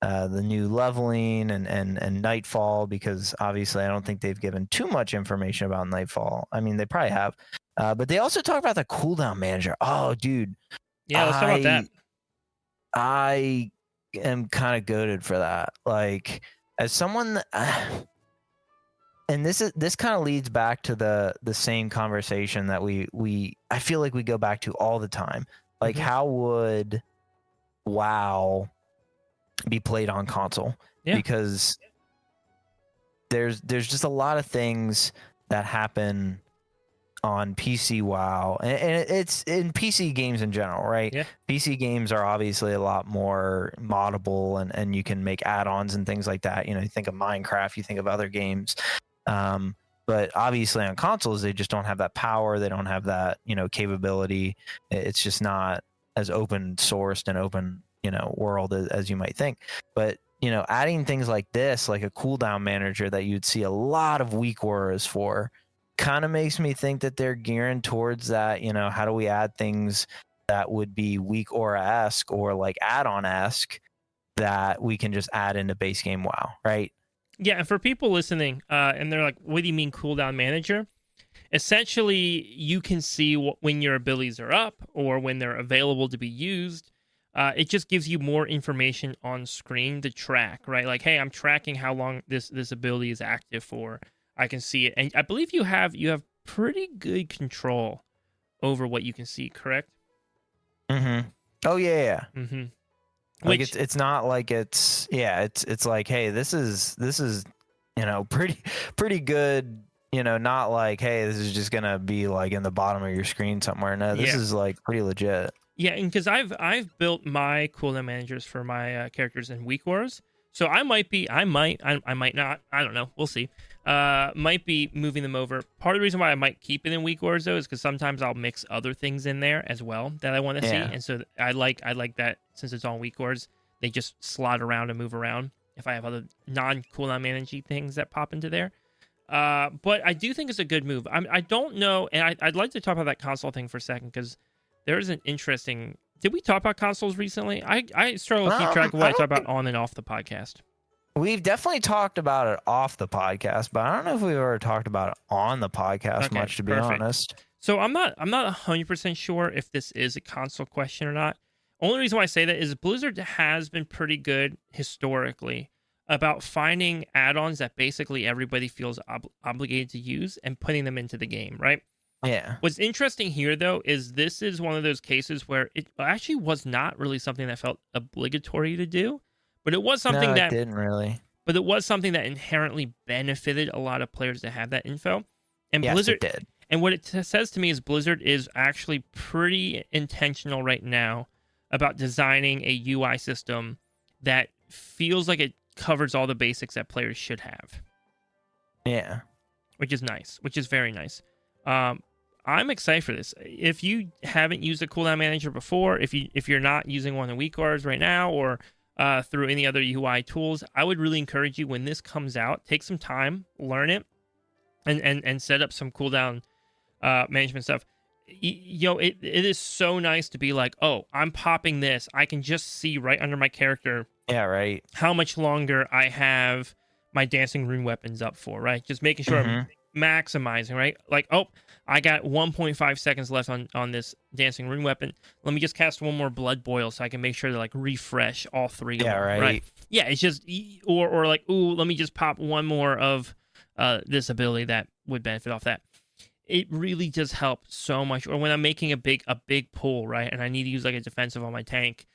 the new leveling and Nightfall, because obviously I don't think they've given too much information about Nightfall. I mean, they probably have, but they also talk about the cooldown manager. Oh, dude, yeah, let's talk about that. I am kind of goated for that. Like, as someone and this kind of leads back to the same conversation that we I feel like we go back to all the time. Like, how would WoW be played on console? Yeah. Because there's just a lot of things that happen on PC WoW, and it's in PC games in general, right? Yeah. PC games are obviously a lot more moddable, and you can make add-ons and things like that. You know, you think of Minecraft, you think of other games, but obviously on consoles they just don't have that power. They don't have that, you know, capability. It's just not as open sourced and open, you know, world as you might think. But you know, adding things like this, like a cooldown manager that you'd see a lot of weak auras for, kind of makes me think that they're gearing towards that. You know, how do we add things that would be weak aura-esque or like add-on-esque that we can just add into base game WoW, right? Yeah, and for people listening, and they're like, what do you mean cooldown manager? Essentially, you can see when your abilities are up or when they're available to be used. It just gives you more information on screen to track, right? Like, hey, I'm tracking how long this ability is active for. I can see it, and I believe you have pretty good control over what you can see. Correct? Mm-hmm. Oh yeah. Mm-hmm. Like it's not like it's like, hey, this is you know, pretty good. You know, not like, hey, this is just gonna be like in the bottom of your screen somewhere. No, this is like pretty legit. Yeah, and because I've built my cooldown managers for my characters in Weak Wars, so I might not, I don't know, we'll see. Might be moving them over. Part of the reason why I might keep it in Weak Wars though is because sometimes I'll mix other things in there as well that I want to see, and so I like that since it's on Weak Wars, they just slot around and move around. If I have other non-cooldown managing things that pop into there. But I do think it's a good move. I don't know, and I'd like to talk about that console thing for a second because there is an interesting. Did we talk about consoles recently? I struggle to keep track of what I talk about on and off the podcast. We've definitely talked about it off the podcast, but I don't know if we've ever talked about it on the podcast much, to be honest. So I'm not 100% sure if this is a console question or not. Only reason why I say that is Blizzard has been pretty good historically about finding add-ons that basically everybody feels obligated to use and putting them into the game, right? Yeah. What's interesting here, though, is this is one of those cases where it actually was not really something that felt obligatory to do, but it was something that didn't really. But it was something that inherently benefited a lot of players to have that info. And yes, Blizzard it did. And what it says to me is Blizzard is actually pretty intentional right now about designing a UI system that feels like it covers all the basics that players should have. Yeah. Which is nice, which is very nice. I'm excited for this. If you haven't used a cooldown manager before, if you're not using one of the weak cards right now or through any other UI tools, I would really encourage you when this comes out, take some time, learn it, and set up some cooldown management stuff. It is so nice to be like, oh, I'm popping this. I can just see right under my character. Yeah, right. How much longer I have my dancing rune weapons up for, right? Just making sure I'm maximizing, right? Like, oh, I got 1.5 seconds left on this dancing rune weapon. Let me just cast one more blood boil so I can make sure to like refresh all three of them, right? Yeah, it's just or like, ooh, let me just pop one more of this ability that would benefit off that. It really does help so much. Or when I'm making a big pull, right, and I need to use like a defensive on my tank,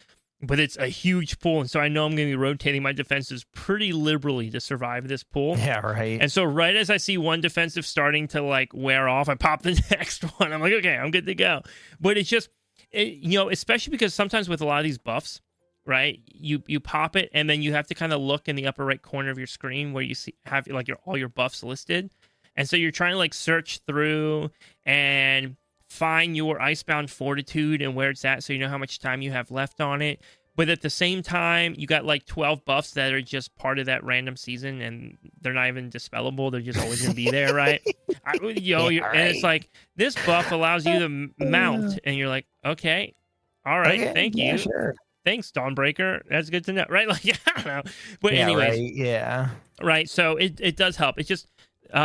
but it's a huge pull, and so I know I'm going to be rotating my defenses pretty liberally to survive this pull. Yeah, right. And so right as I see one defensive starting to like wear off, I pop the next one. I'm like, okay, I'm good to go. But it's just, especially because sometimes with a lot of these buffs, right, you pop it, and then you have to kind of look in the upper right corner of your screen where you have like all your buffs listed. And so you're trying to like search through and find your Icebound Fortitude and where it's at so you know how much time you have left on it. But at the same time, you got like 12 buffs that are just part of that random season and they're not even dispellable. They're just always going to be there, right? And it's like, this buff allows you to mount. And you're like, okay, all right, thank you. Sure. Thanks, Dawnbreaker. That's good to know, right? Like, I don't know. But yeah, anyways. Right. Yeah. Right, so it does help. It's just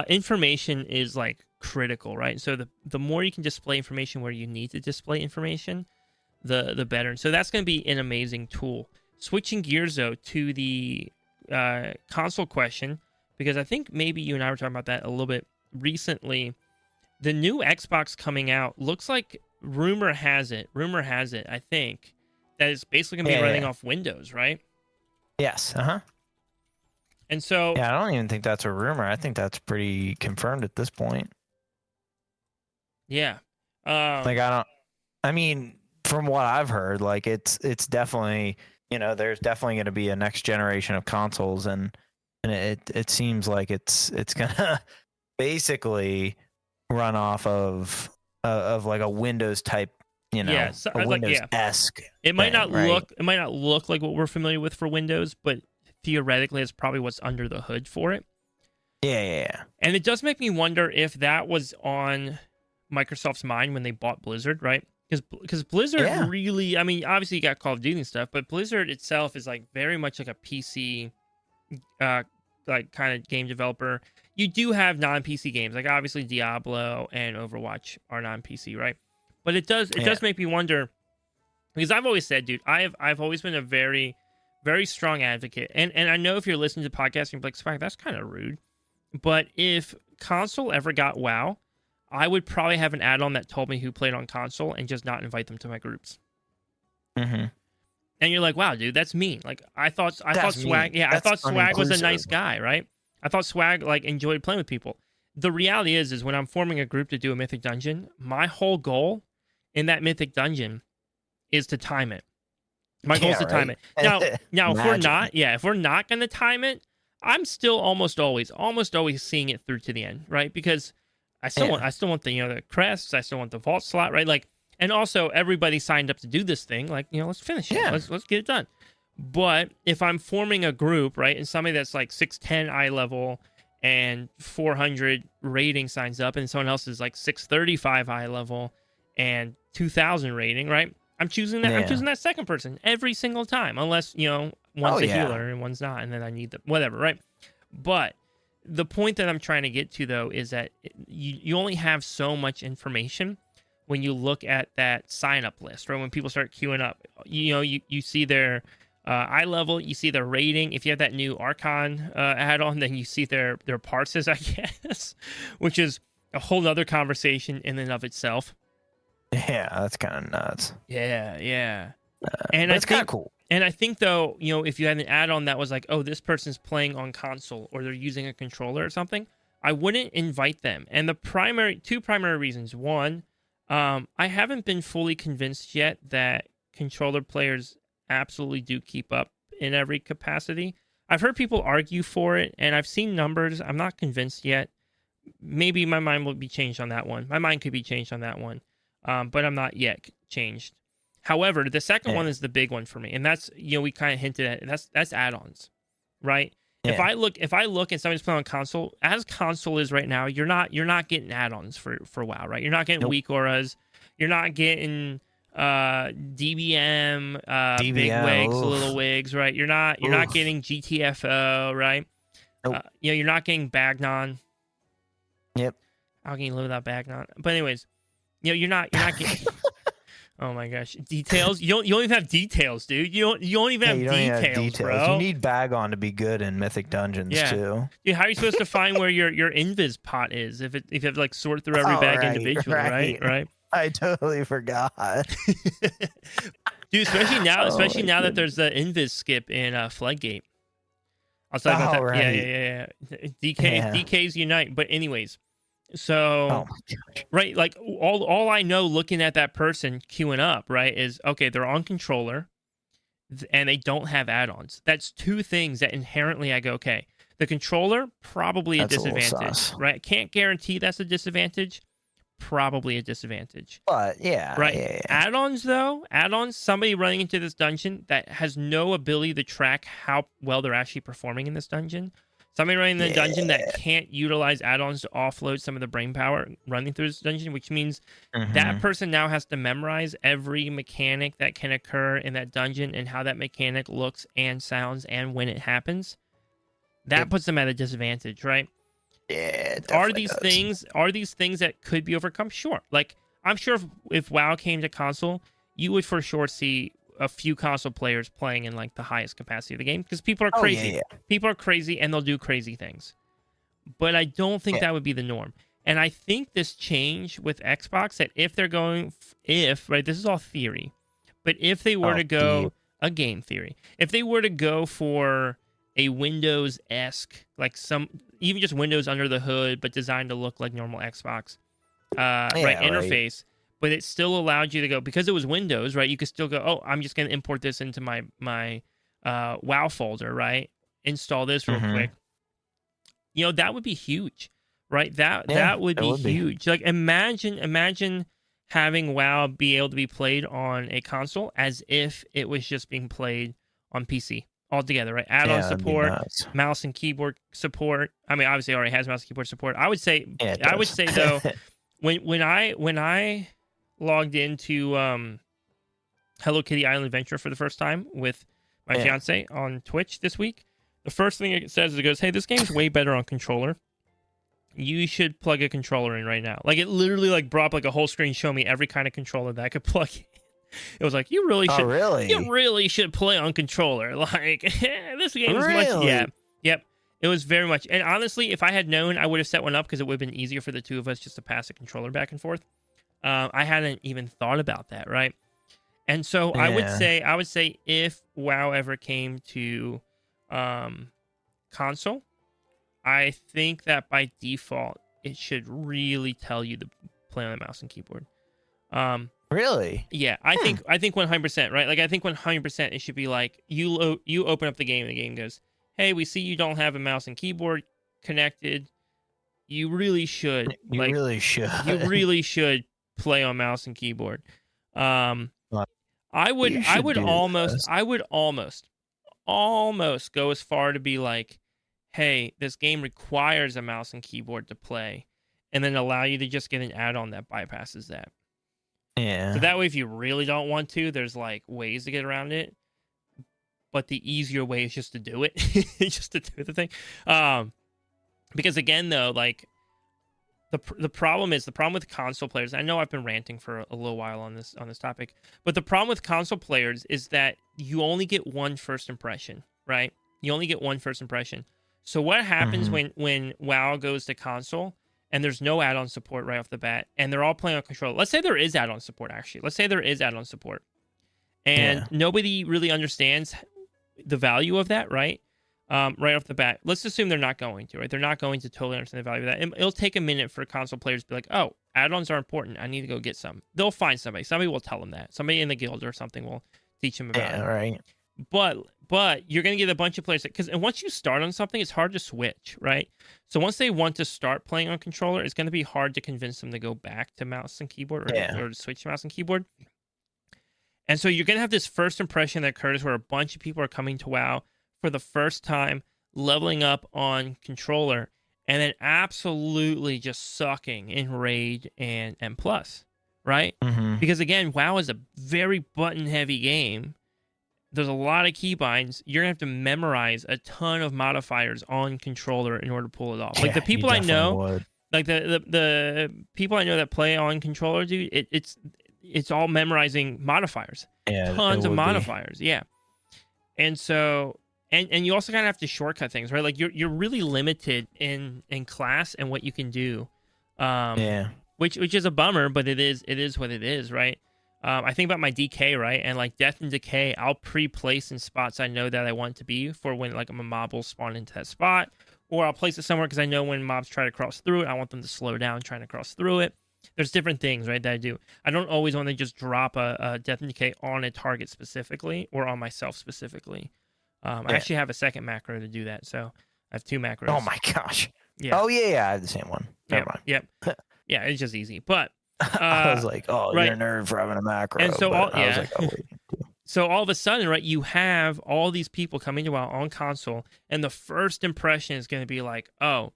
information is like critical, right? So the more you can display information where you need to display information, the better. And so that's going to be an amazing tool. Switching gears though to the console question, because I think maybe you and I were talking about that a little bit recently. The new Xbox coming out looks like rumor has it, I think, that it's basically going to be running off Windows, right? Yes. And so... Yeah, I don't even think that's a rumor. I think that's pretty confirmed at this point. Yeah. I mean, from what I've heard, like it's definitely, there's definitely going to be a next generation of consoles, and it seems like it's gonna basically run off of like a Windows type, so, a Windows-esque. It might not right? look like what we're familiar with for Windows, but theoretically, it's probably what's under the hood for it. Yeah. And it does make me wonder if that was on Microsoft's mind when they bought Blizzard, right? Because Blizzard really, I mean, obviously you got Call of Duty and stuff, but Blizzard itself is like very much like a PC, like kind of game developer. You do have non-PC games, like obviously Diablo and Overwatch are non-PC, right? But it does make me wonder, because I've always said, dude, I've always been a very, very strong advocate, and I know if you're listening to the podcast, you're like, Swag, that's kind of rude. But if console ever got WoW, I would probably have an add-on that told me who played on console and just not invite them to my groups. Mm-hmm. And you're like, wow, dude, that's mean. Like I thought Swag, mean. I thought Swag was a nice guy, right? I thought Swag like enjoyed playing with people. The reality is when I'm forming a group to do a mythic dungeon, my whole goal in that mythic dungeon is to time it. My goal is to time it. Now if we're not going to time it, I'm still almost always seeing it through to the end, right? Because I still want the the crests, I still want the vault slot, right? Like, and also everybody signed up to do this thing, like, let's finish it. Let's get it done. But if I'm forming a group, right, and somebody that's like 610 eye level and 400 rating signs up, and someone else is like 635 eye level and 2000 rating, right? I'm choosing that. I'm choosing that second person every single time, unless one's a healer and one's not, and then I need the whatever, right? But the point that I'm trying to get to, though, is that you only have so much information when you look at that sign-up list, right? When people start queuing up, you see their eye level, you see their rating. If you have that new Archon add-on, then you see their parses, I guess, which is a whole other conversation in and of itself. Yeah, that's kind of nuts. Yeah. And that's kind of cool. And I think, though, if you had an add-on that was like, oh, this person's playing on console or they're using a controller or something, I wouldn't invite them. And the two primary reasons. One, I haven't been fully convinced yet that controller players absolutely do keep up in every capacity. I've heard people argue for it, and I've seen numbers. I'm not convinced yet. Maybe my mind will be changed on that one. My mind could be changed on that one. But I'm not yet changed. However, the second one is the big one for me, and that's we kind of hinted at. That's add-ons, right? Yeah. If I look and somebody's playing on console, as console is right now, you're not getting add-ons for WoW, right? You're not getting weak auras, you're not getting DBM, big wigs, little wigs, right? You're not getting GTFO, right? Nope. You're not getting Bagnon. Yep. How can you live without Bagnon? But anyways. You're not getting. Oh my gosh, details! You don't even have details, dude. You don't even have details, bro. You need Bagon to be good in Mythic Dungeons too. Dude, how are you supposed to find where your invis pot is if you have to like sort through every bag individually, right? I totally forgot. Dude, especially now that there's the invis skip in Floodgate. I'll talk about that. Right. Yeah. DKs unite. But anyways. So, right, like all I know looking at that person queuing up, right, is, okay, they're on controller and they don't have add-ons. That's two things that inherently I go, okay, the controller, probably a disadvantage, right? Can't guarantee that's a disadvantage, probably a disadvantage. But, right. Yeah. Add-ons, though, somebody running into this dungeon that has no ability to track how well they're actually performing in this dungeon. Somebody running the dungeon that can't utilize add-ons to offload some of the brain power running through this dungeon, which means that person now has to memorize every mechanic that can occur in that dungeon and how that mechanic looks and sounds and when it happens. That puts them at a disadvantage, right? Yeah. Are these things that could be overcome? Sure. Like, I'm sure if WoW came to console, you would for sure see a few console players playing in like the highest capacity of the game because people are crazy. People are crazy and they'll do crazy things. But I don't think that would be the norm. And I think this change with Xbox, that if they're going, right, this is all theory, but if they were to go, a game theory, if they were to go for a Windows-esque, like even just Windows under the hood, but designed to look like normal Xbox, interface, but it still allowed you to go, because it was Windows, right? You could still go, oh, I'm just going to import this into my WoW folder, right? Install this real quick. You know, that would be huge, right? That would be huge. Like, imagine having WoW be able to be played on a console as if it was just being played on PC altogether, right? Add-on support, mouse and keyboard support. I mean, obviously, it already has mouse and keyboard support. I would say though, when I logged into Hello Kitty Island Adventure for the first time with my fiance on Twitch this week, the first thing it says is, it goes, "Hey, this game's way better on controller. You should plug a controller in right now." Like, it literally like brought up like a whole screen, show me every kind of controller that I could plug in. It was like, you really should play on controller. Like, this game is much. Yeah. Yep. It was very much. And honestly, if I had known, I would have set one up, because it would have been easier for the two of us just to pass a controller back and forth. I hadn't even thought about that, right? And so I would say if WoW ever came to console, I think that by default it should really tell you to play on the mouse and keyboard. Really? Yeah, I think 100%, right? Like, I think 100% it should be like, you open up the game and the game goes, "Hey, we see you don't have a mouse and keyboard connected. You really should. You really should play on mouse and keyboard." I would almost go as far to be like, "Hey, this game requires a mouse and keyboard to play," and then allow you to just get an add-on that bypasses that. Yeah. So that way, if you really don't want to, there's like ways to get around it. But the easier way is just to do it, just to do the thing. Because again, though, like the problem with console players. I know I've been ranting for a little while on this topic, but the problem with console players is that you only get one first impression, right? You only get one first impression. So what happens when WoW goes to console and there's no add-on support right off the bat, and they're all playing on controller? Let's say there is add-on support, actually. Let's say there is add-on support, and nobody really understands the value of that, right? Right off the bat. Let's assume they're not going to, right? They're not going to totally understand the value of that. It'll take a minute for console players to be like, "Oh, add-ons are important. I need to go get some." They'll find somebody. Somebody will tell them that. Somebody in the guild or something will teach them about it. Right. But you're going to get a bunch of players, and once you start on something, it's hard to switch, right? So once they want to start playing on controller, it's going to be hard to convince them to go back to mouse and keyboard, or to switch to mouse and keyboard. And so you're going to have this first impression that occurs where a bunch of people are coming to WoW for the first time, leveling up on controller, and then absolutely just sucking in Raid and Plus, right? Because again, WoW is a very button-heavy game. There's a lot of keybinds. You're going to have to memorize a ton of modifiers on controller in order to pull it off. Like, the people I know, like the people I know that play on controller, dude, it's all memorizing modifiers. Yeah, tons of modifiers. Yeah. And so, and you also kind of have to shortcut things, right? Like, you're really limited in class and what you can do. Which is a bummer, but it is what it is, right? I think about my DK, right? And like Death and Decay, I'll pre-place in spots I know that I want to be for when like a mob will spawn into that spot, or I'll place it somewhere because I know when mobs try to cross through it, I want them to slow down trying to cross through it. There's different things, right, that I do. I don't always want to just drop a Death and Decay on a target specifically or on myself specifically. I actually have a second macro to do that, so I have two macros. Oh my gosh. Yeah. Oh yeah, I have the same one. Never mind. Yep. Yeah, it's just easy, but. I was like, "Oh, right. You're a nerd for having a macro." And so, I was like, "Oh, wait." So all of a sudden, right, you have all these people coming to WoW on console, and the first impression is going to be like, "Oh,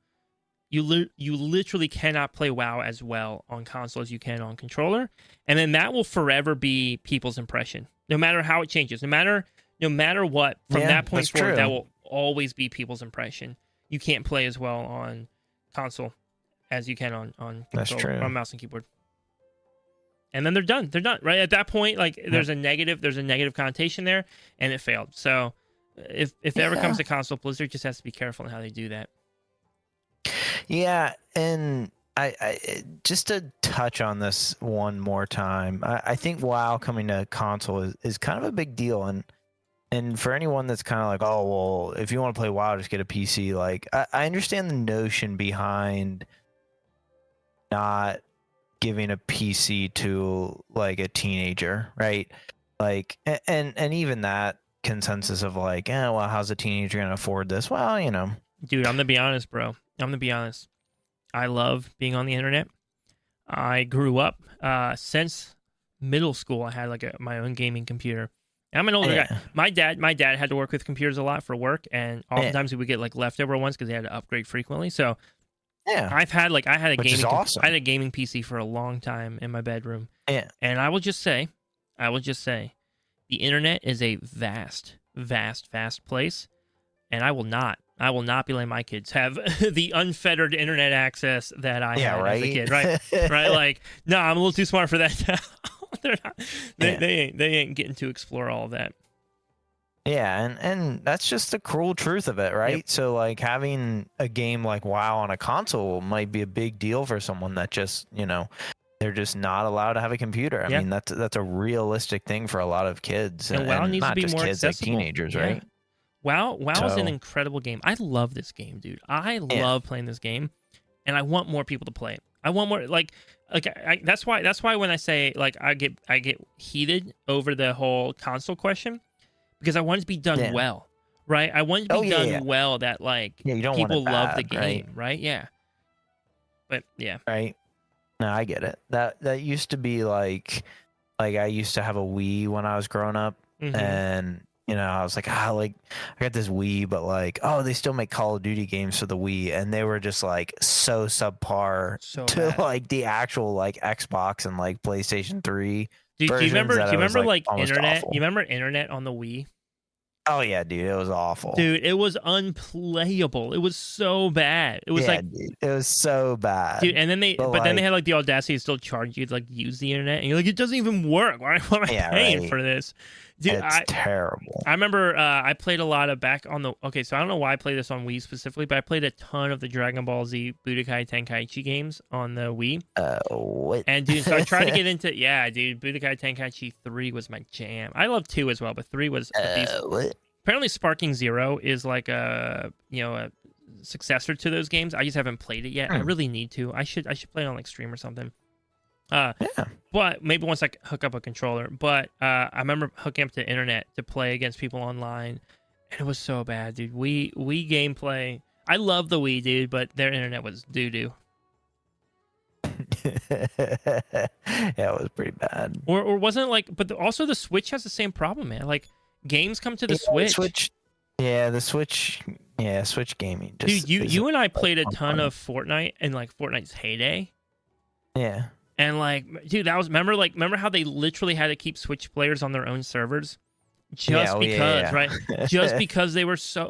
you literally cannot play WoW as well on console as you can on controller," and then that will forever be people's impression, no matter how it changes, no matter what. From that point forward, that will always be people's impression. You can't play as well on console as you can on controller, on mouse and keyboard. And then they're done. They're done, right? At that point, like, there's a negative connotation there, and it failed. So if it ever comes to console, Blizzard just has to be careful in how they do that. Yeah, and I just to touch on this one more time, I think WoW coming to console is kind of a big deal, and for anyone that's kind of like, oh well, if you want to play WoW, just get a PC. Like I understand the notion behind not giving a PC to like a teenager, right? Like, and even that consensus of like, well, how's a teenager gonna afford this? Well, dude, I'm gonna be honest, bro. I'm gonna be honest. I love being on the internet. I grew up since middle school. I had like my own gaming computer. And I'm an older guy. My dad had to work with computers a lot for work, and oftentimes we would get like leftover ones because they had to upgrade frequently. So yeah, I had a Which gaming is awesome. I had a gaming PC for a long time in my bedroom. Yeah, and I will just say, the internet is a vast, vast, vast place, and I will not be letting my kids have the unfettered internet access that I had as a kid, right? Right? Like, no, I'm a little too smart for that now. They're not. They ain't getting to explore all of that. Yeah, and that's just the cruel truth of it, right? Yep. So like having a game like WoW on a console might be a big deal for someone that just, they're just not allowed to have a computer. I mean, that's a realistic thing for a lot of kids, and WoW needs not to be just more kids, accessible. like teenagers, right? WoW is an incredible game. I love this game, dude. I love playing this game, and I want more people to play it. I want more that's why when I say like I get heated over the whole console question, because I want it to be done well, right? I want it to be done well, that like you don't people want it love bad, the game, right? Yeah. But yeah. Right. No, I get it. That used to be like I used to have a Wii when I was growing up, and I was like, I got this Wii, but like, they still make Call of Duty games for the Wii, and they were just like so subpar to bad. like the actual like Xbox and like PlayStation 3. Do you remember like internet? Awful. You remember internet on the Wii? Oh yeah, dude, it was awful. Dude, it was unplayable. It was so bad. It was dude, it was so bad. Dude, and then then they had like the audacity to still charge you to like use the internet, and you're like, it doesn't even work. Why am I paying for this? Dude, it's terrible. I remember I played a lot of back on the. Okay, so I don't know why I played this on Wii specifically, but I played a ton of the Dragon Ball Z Budokai Tenkaichi games on the Wii. What? And dude, so I tried to get into Budokai Tenkaichi 3 was my jam. I love 2 as well, but 3 was a beast. What? Apparently, Sparking Zero is like a successor to those games. I just haven't played it yet. I really need to. I should play it on like stream or something. But maybe once I hook up a controller. But I remember hooking up to internet to play against people online, and it was so bad, dude. Wii gameplay. I love the Wii, dude, but their internet was doo doo. Yeah, it was pretty bad. Or wasn't it like? But also the Switch has the same problem, man. Like games come to the Switch. The Switch. Yeah, Switch gaming. Dude, you and I played a ton of Fortnite in like Fortnite's heyday. Yeah. And like, dude, that was remember how they literally had to keep Switch players on their own servers just because, right? Just because they were so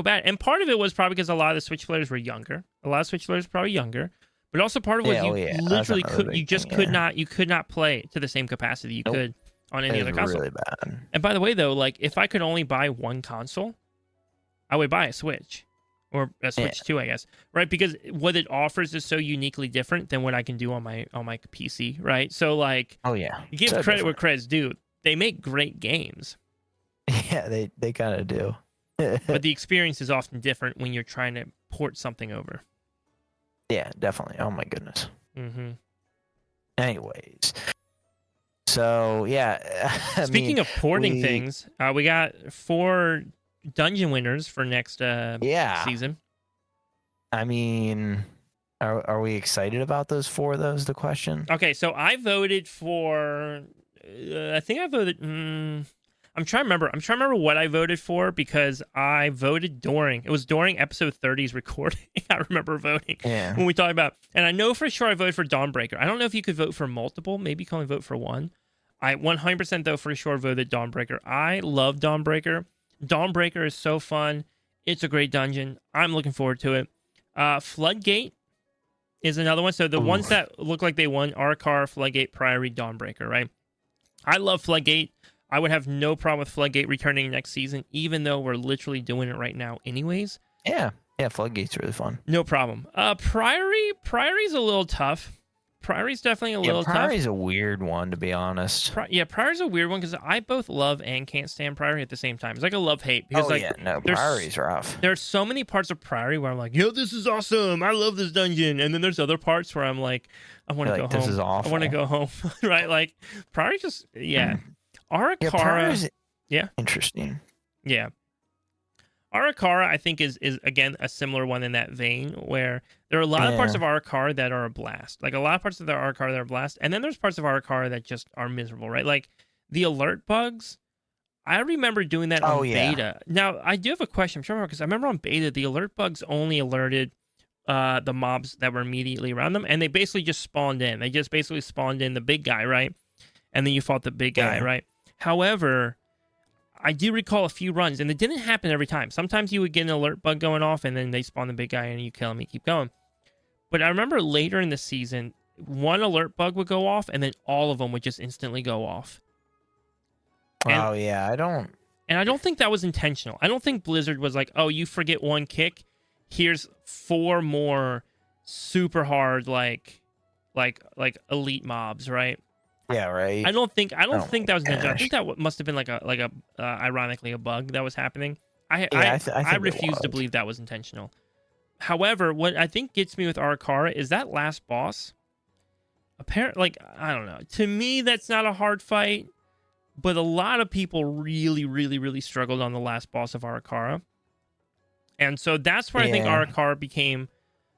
bad. And part of it was probably because a lot of the Switch players were younger. A lot of Switch players were probably younger. But also part of it was literally could not play to the same capacity you could on any other console. Really bad. And by the way, though, like if I could only buy one console, I would buy a Switch. Or a Switch 2, I guess, right? Because what it offers is so uniquely different than what I can do on my PC, right? So like, you give so credit where credit's due. They make great games. Yeah, they kind of do. But the experience is often different when you're trying to port something over. Yeah, definitely. Oh my goodness. Mm-hmm. Anyways, so yeah. Speaking of porting things, we got 4 dungeon winners for next season. I mean, are we excited about those 4 of those? The question. Okay, so I voted for. I think I voted. I'm trying to remember what I voted for because I voted during episode 30's recording. I remember voting when we talked about, and I know for sure I voted for Dawnbreaker. I don't know if you could vote for multiple. Maybe you can only vote for one. I 100% though for sure voted Dawnbreaker. I love Dawnbreaker. Dawnbreaker is so fun. It's a great dungeon. I'm looking forward to it. Floodgate is another one. So the ones that look like they won are Arkar, Floodgate, Priory, Dawnbreaker, right? I love Floodgate. I would have no problem with Floodgate returning next season, even though we're literally doing it right now anyways. Yeah. Yeah, Floodgate's really fun. No problem. Priory's a little tough. Priory's definitely a little tough. Priory's a weird one, to be honest. Priory's a weird one because I both love and can't stand Priory at the same time. It's like a love-hate because Priory's rough. There's so many parts of Priory where I'm like, yo, this is awesome. I love this dungeon. And then there's other parts where I'm like, I want to go home. This is awful. I want to go home. Right? Like Priory just Arakara. Yeah, interesting. Yeah. Arakara, I think, is again a similar one in that vein where there are a lot of parts of Arakara that are a blast. Like a lot of parts of the Arakara that are a blast, and then there's parts of Arakara that just are miserable, right? Like the alert bugs. I remember doing that on beta. Now I do have a question, because I remember on beta the alert bugs only alerted the mobs that were immediately around them, and they basically just spawned in. They just basically spawned in the big guy, right? And then you fought the big guy, right? However, I do recall a few runs, and it didn't happen every time. Sometimes you would get an alert bug going off, and then they spawn the big guy, and you kill him, and you keep going. But I remember later in the season, one alert bug would go off, and then all of them would just instantly go off. And, I don't... And I don't think that was intentional. I don't think Blizzard was like, oh, you forget one kick, here's 4 more super hard, like elite mobs, right? Yeah, right. I don't think that was intentional. I think that must have been like a ironically a bug that was happening. I refuse to believe that was intentional. However, what I think gets me with Arakara is that last boss. Apparently, I don't know. To me, that's not a hard fight, but a lot of people really, really, really struggled on the last boss of Arakara, and so that's where I think Arakara became.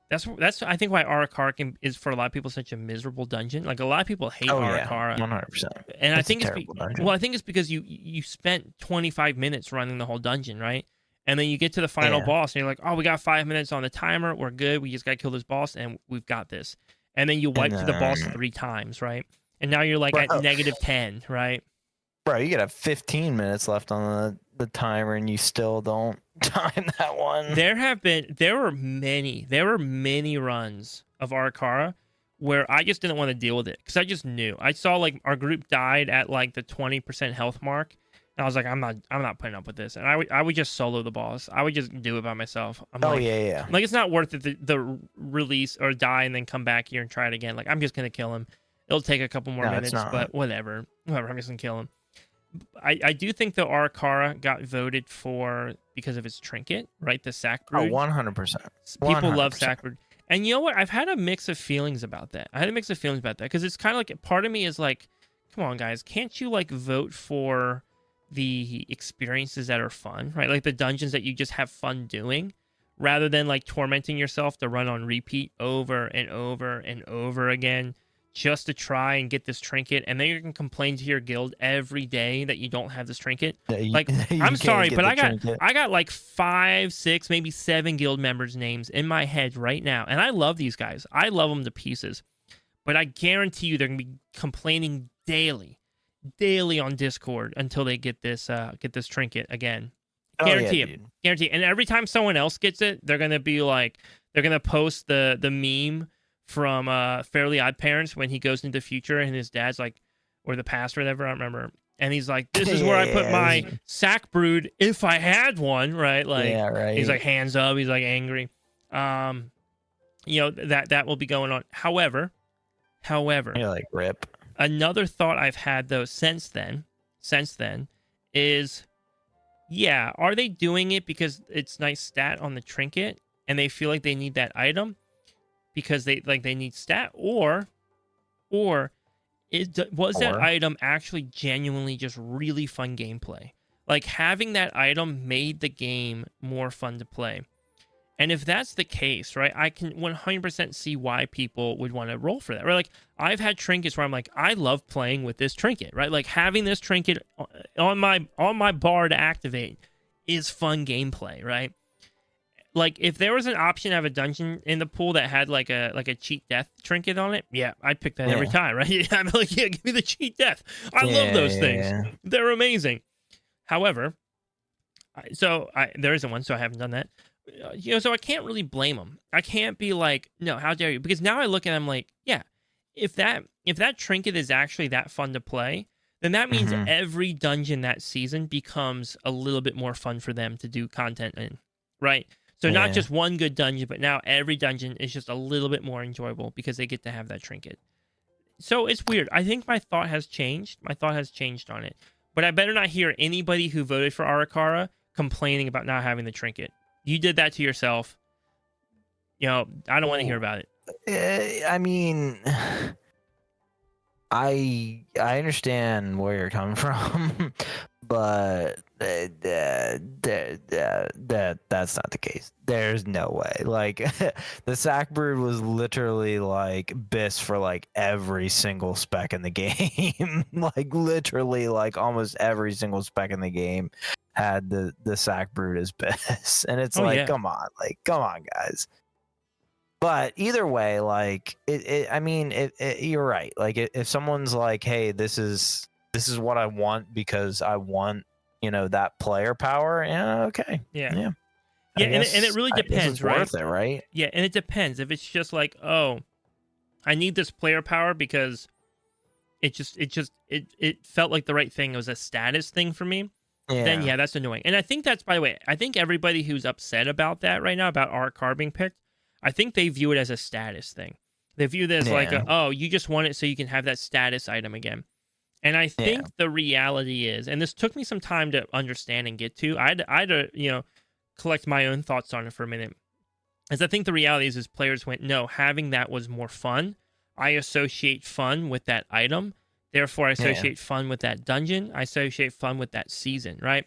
That's I think why Arakara is for a lot of people such a miserable dungeon. Like a lot of people hate Arakara, 100%. And I think it's because you spent 25 minutes running the whole dungeon, right? And then you get to the final boss, and you're like, oh, we got 5 minutes on the timer. We're good. We just gotta kill this boss, and we've got this. And then you wipe to the boss 3 times, right? And now you're like at -10, right? Bro, you got 15 minutes left on the timer, and you still don't time that one. There were many runs of Arakara where I just didn't want to deal with it because I just knew. I saw like our group died at like the 20% health mark, and I was like, I'm not putting up with this. And I would just solo the boss. I would just do it by myself. Like, it's not worth it the release or die and then come back here and try it again. Like I'm just gonna kill him. It'll take a couple more minutes, but whatever. I'm just gonna kill him. I do think the Arakara got voted for because of its trinket, right? The sack brood. 100%. People love sack brood. And you know what? I've had a mix of feelings about that. Because it's kind of like, part of me is like, come on, guys, can't you like vote for the experiences that are fun, right? Like the dungeons that you just have fun doing, rather than like tormenting yourself to run on repeat over and over and over again, just to try and get this trinket, and then you can complain to your guild every day that you don't have this trinket. Like, I'm sorry, but I got like 5, 6, maybe 7 guild members' names in my head right now, and I love these guys. I love them to pieces, but I guarantee you they're gonna be complaining daily on Discord until they get this trinket again. Guarantee it. Guarantee. And every time someone else gets it, they're gonna be like, they're gonna post the meme from Fairly Odd Parents when he goes into the future and his dad's like, or the past or whatever, I don't remember, and he's like, this is where I put my sack brood if I had one, right? Like, he's like hands up, he's like angry. That will be going on. However, you're like, rip. Another thought I've had though since then is, are they doing it because it's nice stat on the trinket and they feel like they need that item because they need stat, or was that item actually genuinely just really fun gameplay? Like having that item made the game more fun to play. And if that's the case, right, I can 100% see why people would want to roll for that. Right? Like I've had trinkets where I'm like, I love playing with this trinket, right? Like having this trinket on my bar to activate is fun gameplay, right? Like if there was an option to have a dungeon in the pool that had like a cheat death trinket on it, I'd pick that every time, right? I'm like, give me the cheat death. I love those things. Yeah. They're amazing. However, there isn't one, so I haven't done that. So I can't really blame them. I can't be like, no, how dare you? Because now I look at them like, if that trinket is actually that fun to play, then that means every dungeon that season becomes a little bit more fun for them to do content in, right? So not just one good dungeon, but now every dungeon is just a little bit more enjoyable because they get to have that trinket. So it's weird. I think my thought has changed. My thought has changed on it. But I better not hear anybody who voted for Arakara complaining about not having the trinket. You did that to yourself. You know, I don't want to hear about it. I mean, I understand where you're coming from, but that's not the case. There's no way. Like the sack brood was literally like BIS for like every single spec in the game. Like literally like almost every single spec in the game had the sack brood as BIS. And it's come on, guys. But either way, like you're right. Like if someone's like, hey, this is what I want because I want, that player power. Yeah. Okay. Yeah. And it really depends, right? Worth it, right? Yeah. And it depends if it's just like, oh, I need this player power because it felt like the right thing. It was a status thing for me. Yeah. Then that's annoying. And I think that's, by the way, I think everybody who's upset about that right now, about Arakara being picked, I think they view it as a status thing. They view this like, you just want it so you can have that status item again. And I think the reality is, and this took me some time to understand and get to, I had to collect my own thoughts on it for a minute. As I think the reality is players went, no, having that was more fun. I associate fun with that item. Therefore, I associate fun with that dungeon. I associate fun with that season, right?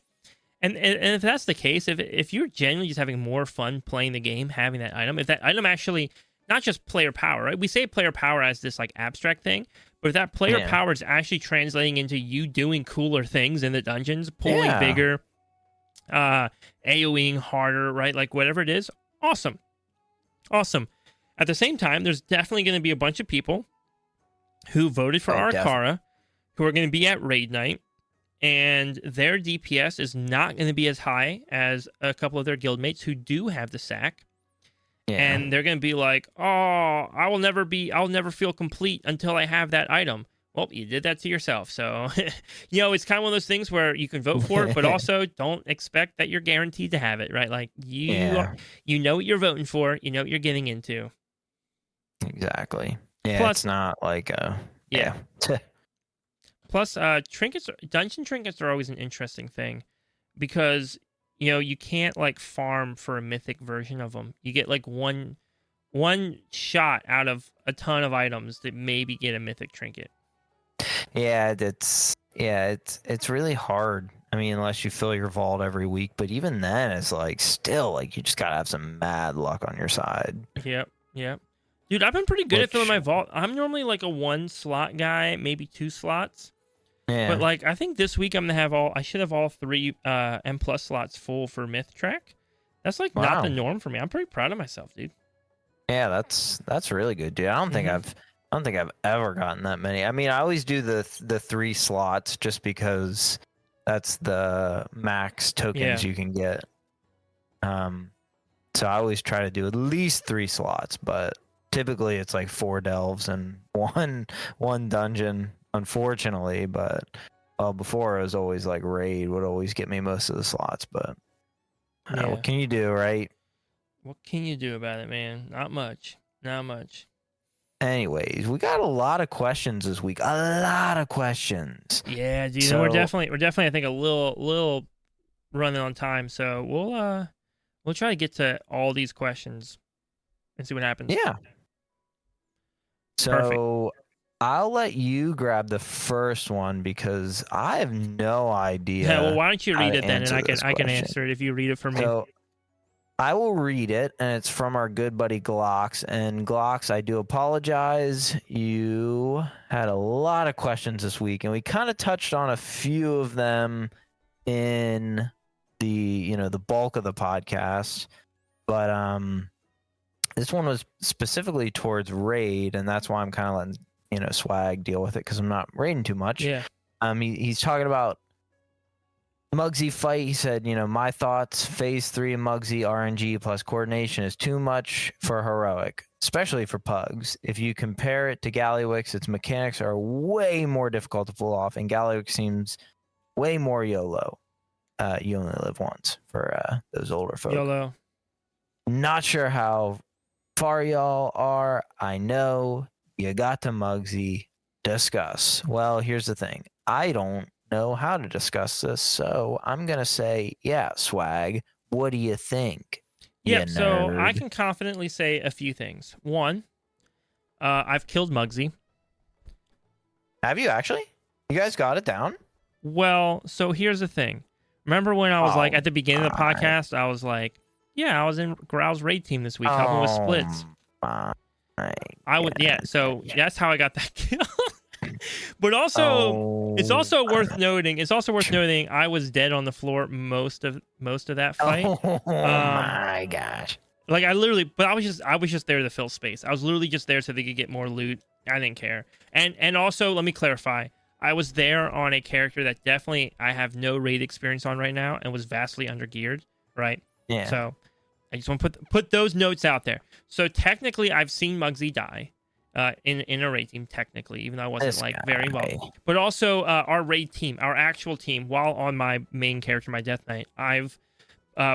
And if that's the case, if you're genuinely just having more fun playing the game, having that item, if that item actually, not just player power, right? We say player power as this like abstract thing, but if that player power is actually translating into you doing cooler things in the dungeons, pulling bigger, AoEing harder, right? Like whatever it is, awesome. At the same time, there's definitely going to be a bunch of people who voted for Arakara, who are going to be at raid night, and their DPS is not going to be as high as a couple of their guildmates who do have the sack. Yeah. And they're going to be like, oh, I'll never feel complete until I have that item. Well, you did that to yourself. So, it's kind of one of those things where you can vote for it, but also don't expect that you're guaranteed to have it, right? Like you know what you're voting for, you know what you're getting into. Exactly. Yeah, plus, it's not like Plus, dungeon trinkets are always an interesting thing because, you can't like farm for a mythic version of them. You get like one shot out of a ton of items that maybe get a mythic trinket. Yeah, it's really hard. I mean, unless you fill your vault every week, but even then, it's like still like you just gotta have some mad luck on your side. Yep. Dude, I've been pretty good at filling my vault. I'm normally like a 1 slot guy, maybe 2 slots. Yeah. But like I think this week I should have all 3 M+ slots full for Myth Track. That's like not the norm for me. I'm pretty proud of myself, dude. Yeah, that's really good, dude. I don't think I've ever gotten that many. I mean, I always do the 3 slots just because that's the max tokens you can get. So I always try to do at least 3 slots, but typically it's like 4 delves and one dungeon, unfortunately. But before it was always like raid would always get me most of the slots. But what can you do, right? What can you do about it, man? Not much. Anyways, we got a lot of questions this week. A lot of questions. Yeah, dude. So, we're definitely I think a little running on time. So we'll try to get to all these questions and see what happens. Yeah. So perfect. I'll let you grab the first one because I have no idea. Yeah, well, why don't you read it then, and I can answer it if you read it for me. So I will read it, and it's from our good buddy Glocks. And Glocks, I do apologize. You had a lot of questions this week, and we kind of touched on a few of them in the bulk of the podcast. But this one was specifically towards raid, and that's why I'm kind of letting Swag deal with it because I'm not raiding too much. Yeah. He's talking about Muggsy fight. He said, my thoughts, phase 3 of Muggsy RNG plus coordination is too much for heroic, especially for pugs. If you compare it to Gallywix, its mechanics are way more difficult to pull off, and Gallywix seems way more YOLO. You only live once for those older folks. YOLO. Not sure how far y'all are. I know you got to Muggsy. Discuss. Well, here's the thing. I don't know how to discuss this, so I'm gonna say, yeah, Swag. What do you think? Yep. So I Nerd? can confidently say a few things. One, I've killed Muggsy. Have you actually? You guys got it down? Well, so here's the thing. Remember when I was like Oh at the beginning of the my. podcast, I was like, yeah, I was in Growl's raid team this week, helping with splits. My I would, yeah. So that's how I got that kill. But also, Oh it's also worth noting. It's also worth noting I was dead on the floor most of that fight. Oh my gosh. Like I literally, but I was just there to fill space. I was literally just there so they could get more loot. I didn't care. And also, let me clarify. I was there on a character that definitely I have no raid experience on right now and was vastly undergeared, right? Yeah. So I just want to put those notes out there. So technically, I've seen Muggsy die in a raid team, technically, even though I wasn't very involved. But also our raid team, our actual team, while on my main character, my Death Knight, I've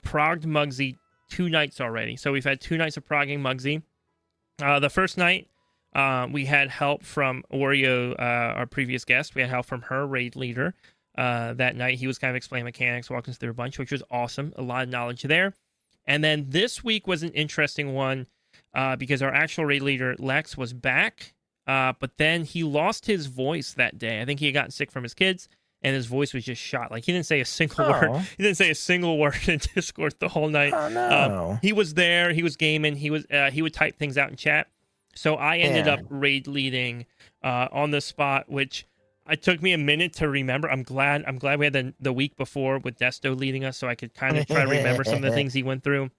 progged Muggsy 2 nights already. So we've had 2 nights of progging Muggsy. The first night, we had help from Oreo, our previous guest. We had help from her raid leader. That night, he was kind of explaining mechanics, walking us through a bunch, which was awesome. A lot of knowledge there. And then this week was an interesting one because our actual raid leader, Lex, was back. But then he lost his voice that day. I think he had gotten sick from his kids, and his voice was just shot. Like, he didn't say a single word. He didn't say a single word in Discord the whole night. Oh, no. He was there. He was gaming. He would type things out in chat. So I ended up raid leading on the spot, which it took me a minute to remember. I'm glad we had the week before with Desto leading us, so I could kind of try to remember some of the things he went through.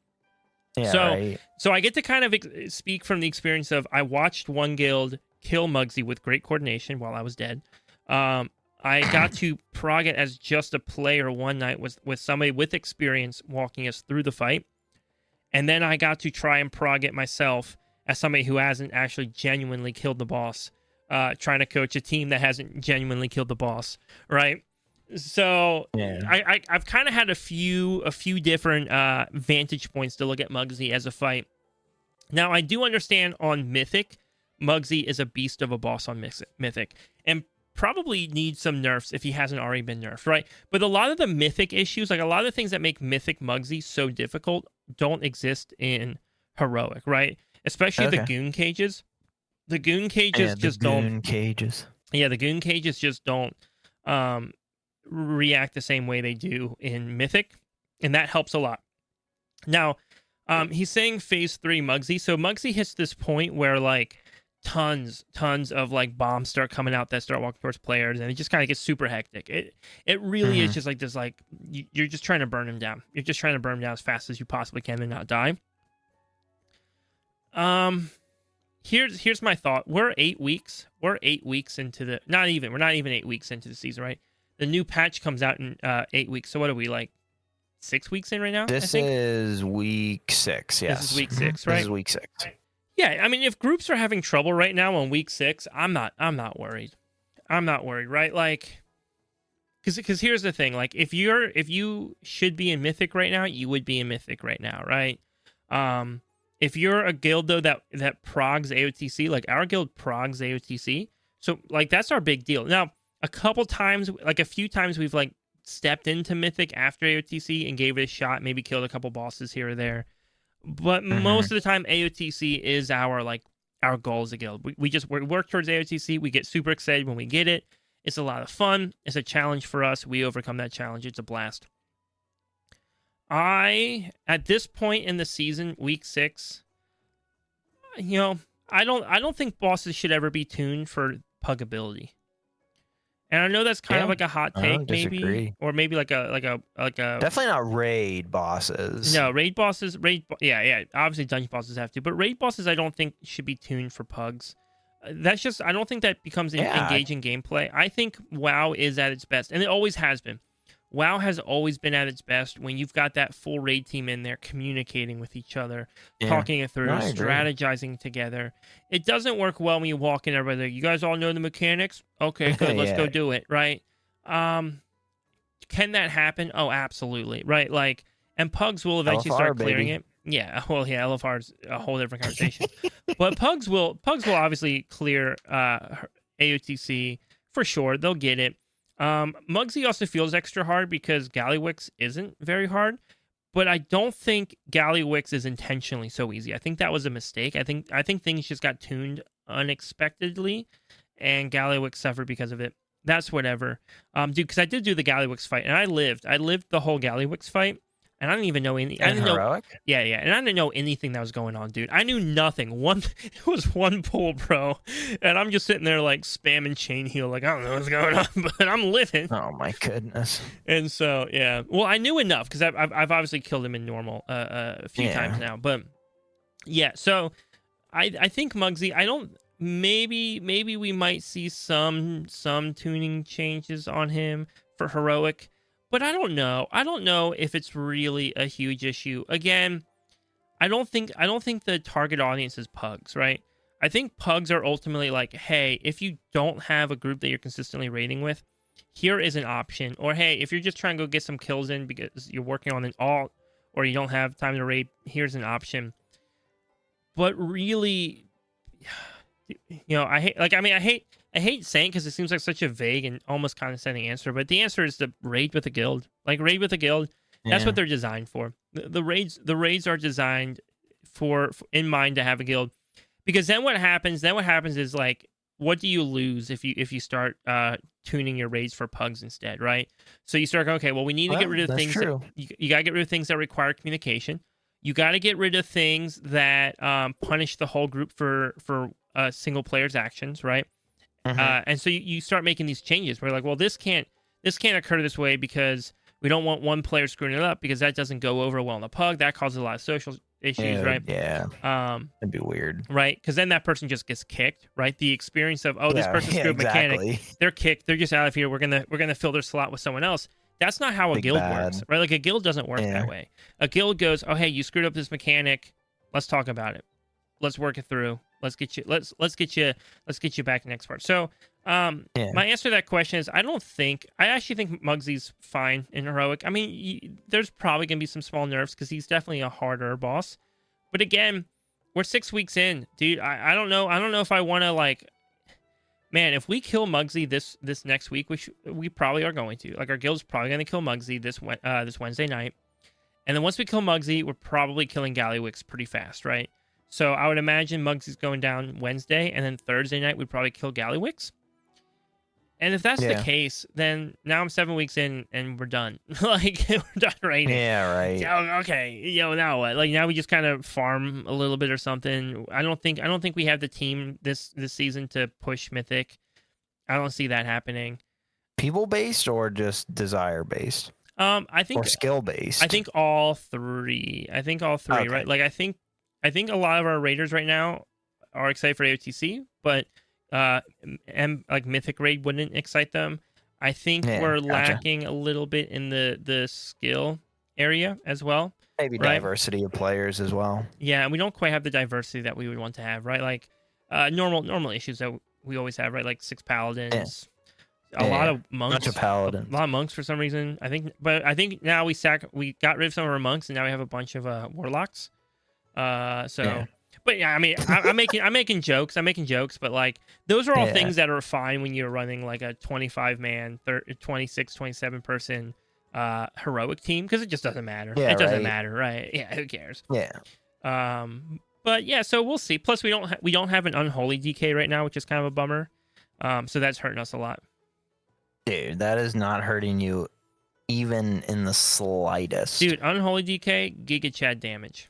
Yeah, so I get to kind of speak from the experience of I watched one guild kill Muggsy with great coordination while I was dead. I got to prog it as just a player one night with somebody with experience walking us through the fight, and then I got to try and prog it myself as somebody who hasn't actually genuinely killed the boss, trying to coach a team that hasn't genuinely killed the boss, right? So I've kind of had a few different vantage points to look at Muggsy as a fight. Now, I do understand on Mythic, Muggsy is a beast of a boss on Mythic, and probably needs some nerfs if he hasn't already been nerfed, right? But a lot of the Mythic issues, like a lot of the things that make Mythic Muggsy so difficult, don't exist in Heroic, right? Especially the goon cages. The goon cages don't. Yeah, the goon cages just don't react the same way they do in Mythic, and that helps a lot. Now, he's saying Phase 3 Muggsy. So Muggsy hits this point where like tons of like bombs start coming out that start walking towards players, and it just kind of gets super hectic. It really is just like this, like you're just trying to burn him down. You're just trying to burn him down as fast as you possibly can and not die. Here's my thought. We're 8 weeks. We're 8 weeks into the we're not even 8 weeks into the season, right? The new patch comes out in 8 weeks. So what are we, like 6 weeks in right now? This is week 6, yes. This is week 6, right? This is week 6. Yeah, I mean, if groups are having trouble right now on week 6, I'm not worried. I'm not worried, right? Like, because here's the thing. Like, if you should be in Mythic right now, you would be in Mythic right now, right? If you're a guild though that progs AOTC, like our guild progs AOTC, so like that's our big deal. Now, a few times we've like stepped into Mythic after AOTC and gave it a shot, maybe killed a couple bosses here or there. But most of the time, AOTC is our goal as a guild. We work towards AOTC. We get super excited when we get it. It's a lot of fun. It's a challenge for us. We overcome that challenge. It's a blast. At this point in the season, week 6, I don't think bosses should ever be tuned for pugability. And I know that's kind of like a hot take, maybe, or maybe like a definitely not raid bosses. No, raid bosses, yeah. Obviously, dungeon bosses have to, but raid bosses I don't think should be tuned for pugs. I don't think that becomes engaging gameplay. I think WoW is at its best, and it always has been. WoW has always been at its best when you've got that full raid team in there communicating with each other, talking it through, strategizing together. It doesn't work well when you walk in everybody like, you guys all know the mechanics? Okay, good, let's go do it, right? Can that happen? Oh, absolutely, right? Like, and pugs will eventually start clearing it. Yeah, well, yeah, LFR's a whole different conversation. But Pugs will obviously clear AOTC for sure. They'll get it. Muggsy also feels extra hard because Gallywix isn't very hard, but I don't think Gallywix is intentionally so easy. I think that was a mistake. I think things just got tuned unexpectedly, and Gallywix suffered because of it. That's whatever. Dude, because I did do the Gallywix fight, and I lived the whole Gallywix fight. And I didn't even know any. I didn't Heroic? know. Yeah, and I didn't know anything that was going on, dude. I knew nothing. It was one pull, bro, and I'm just sitting there like spamming chain heal, like I don't know what's going on, but I'm living. Oh my goodness. And so yeah, well, I knew enough because I've obviously killed him in normal a few times now, but yeah. So I think Muggsy. I don't. Maybe we might see some tuning changes on him for heroic. But I don't know. I don't know if it's really a huge issue. Again, I don't think the target audience is Pugs, right? I think Pugs are ultimately like, hey, if you don't have a group that you're consistently raiding with, here is an option. Or hey, if you're just trying to go get some kills in because you're working on an alt or you don't have time to raid, here's an option. But really, I hate saying because it seems like such a vague and almost condescending answer, but the answer is to raid with a guild. Like raid with a guild, that's what they're designed for. The raids are designed for in mind to have a guild, because then what happens is like, what do you lose if you start tuning your raids for Pugs instead, right? So you start going, okay, well, we need to get rid of things. You gotta get rid of things that require communication. You got to get rid of things that punish the whole group for single player's actions, right? And so you start making these changes where like, well, this can't occur this way because we don't want one player screwing it up because that doesn't go over well in the Pug. That causes a lot of social issues, right? Yeah. That'd be weird. Right? Because then that person just gets kicked, right? The experience of, this person screwed mechanic, they're kicked, they're just out of here. We're gonna fill their slot with someone else. That's not how a guild works, right? Like a guild doesn't work that way. A guild goes, oh hey, you screwed up this mechanic. Let's talk about it. Let's work it through. Let's get you back next part. So my answer to that question is I actually think Muggsy's fine in heroic. I mean, there's probably gonna be some small nerfs because he's definitely a harder boss. But again, we're 6 weeks in, dude. I don't know if I want to like. Man, if we kill Muggsy this next week, which we probably are going to, like our guild's probably going to kill Muggsy this Wednesday night, and then once we kill Muggsy, we're probably killing Gallywix pretty fast, right? So I would imagine Muggsy's going down Wednesday, and then Thursday night we'd probably kill Gallywix. And if that's the case, then now I'm 7 weeks in and we're done. Like we're done raiding. Yeah, right. So, okay, now what? Like now we just kind of farm a little bit or something. I don't think we have the team this season to push Mythic. I don't see that happening. People based or just desire based? I think or skill based. I think all three. Okay. Right? Like I think a lot of our raiders right now are excited for AOTC, but and like Mythic raid wouldn't excite them. I think we're lacking a little bit in the skill area as well. Maybe diversity of players as well. Yeah, and we don't quite have the diversity that we would want to have, right? Like normal issues that we always have, right? Like 6 paladins, a lot of monks, bunch of paladins, a lot of monks for some reason. I think now we got rid of some of our monks, and now we have a bunch of warlocks. But yeah, I mean, I'm making jokes, but like those are all things that are fine when you're running like a 25-man, 26, 27 person heroic team, because it just doesn't matter. It doesn't matter, right? Yeah, who cares? Yeah. But yeah, so we'll see. Plus, we don't have an unholy DK right now, which is kind of a bummer. So that's hurting us a lot. Dude, that is not hurting you even in the slightest. Dude, unholy DK, Giga Chad damage.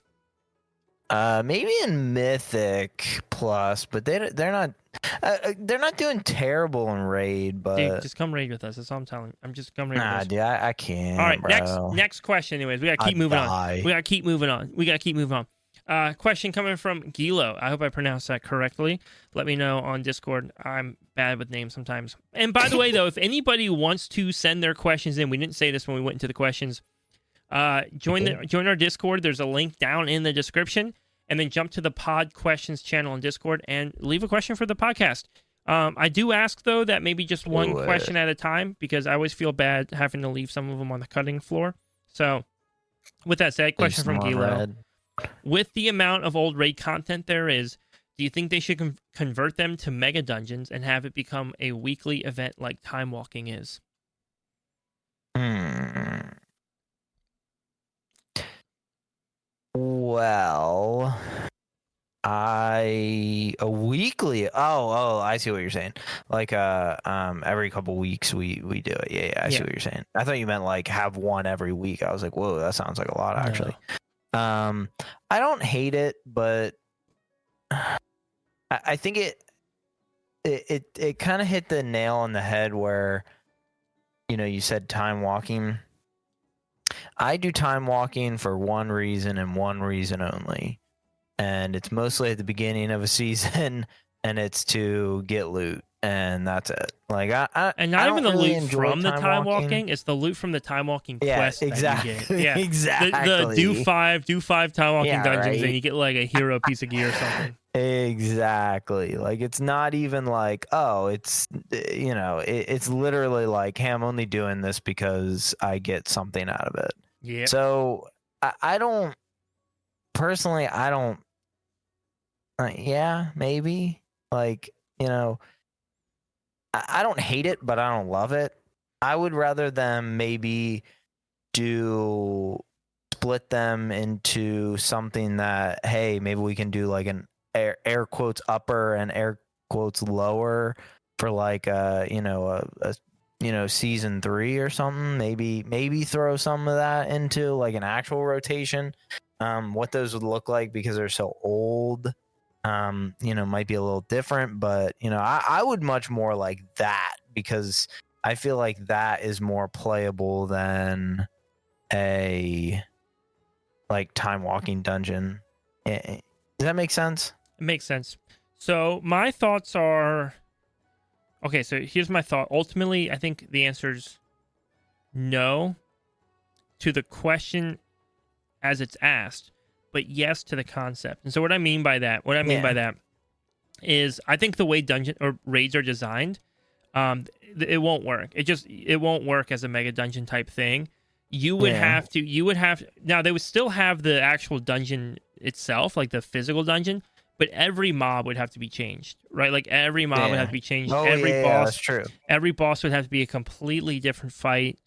Maybe in Mythic Plus, but they're not doing terrible in Raid. But dude, just come raid with us. That's all I'm telling you. I'm just come raid with us. Dude, I can't. All right, bro. next question. Anyways, we gotta keep moving on. Question coming from Gilo. I hope I pronounced that correctly. Let me know on Discord. I'm bad with names sometimes. And by the way, though, if anybody wants to send their questions in, we didn't say this when we went into the questions. Join our Discord. There's a link down in the description, and then jump to the Pod Questions channel on Discord and leave a question for the podcast. I do ask though that maybe just one question at a time, because I always feel bad having to leave some of them on the cutting floor. So, with that said, question from Gilo. With the amount of old raid content there is, do you think they should convert them to mega dungeons and have it become a weekly event like time walking is? Well, a weekly. Oh, I see what you're saying. Like every couple weeks we do it. Yeah, I see what you're saying. I thought you meant like have one every week. I was like, whoa, that sounds like a lot actually. No. I don't hate it, but I think it kind of hit the nail on the head where, you said time walking. I do time walking for one reason and one reason only. And it's mostly at the beginning of a season, and it's to get loot, and that's it. Like and not even the loot from the time walking; it's the loot from the time walking quest. Exactly. That you get. Yeah, exactly. The do five time walking dungeons, and you get like a hero piece of gear or something. Exactly. Like it's not even like, oh, it's it's literally like, hey, I'm only doing this because I get something out of it. Yeah. So I don't personally. I don't. Yeah, maybe. Like, I don't hate it, but I don't love it. I would rather them maybe split them into something that, hey, maybe we can do like an air quotes upper and air quotes lower for like a season 3 or something. Maybe throw some of that into like an actual rotation. What those would look like, because they're so old, might be a little different, but I would much more like that, because I feel like that is more playable than a like time walking dungeon. Does that make sense? It makes sense. So my thoughts are, okay, so here's my thought. Ultimately, I think the answer's no to the question as it's asked, but yes to the concept. And so what I mean by that is, I think the way dungeon or raids are designed, it won't work. It won't work as a mega dungeon type thing. You would have to, now they would still have the actual dungeon itself, like the physical dungeon, but every mob would have to be changed, right? Like every mob would have to be changed. Every boss, that's true. Every boss would have to be a completely different fight.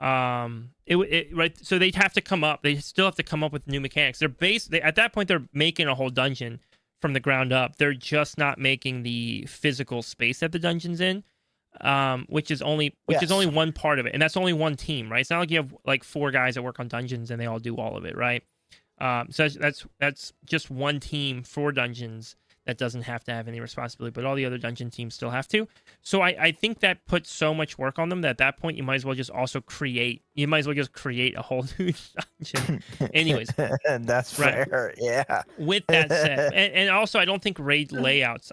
Right. So they'd have to come up. They still have to come up with new mechanics. At that point, they're making a whole dungeon from the ground up. They're just not making the physical space that the dungeon's in, which is only one part of it, and that's only one team, right? It's not like you have like 4 guys that work on dungeons and they all do all of it, right? So that's just one team for dungeons that doesn't have to have any responsibility, but all the other dungeon teams still have to. So I think that puts so much work on them that at that point you might as well just create a whole new dungeon. Anyways. That's right. Fair, yeah. With that said, and also I don't think raid layouts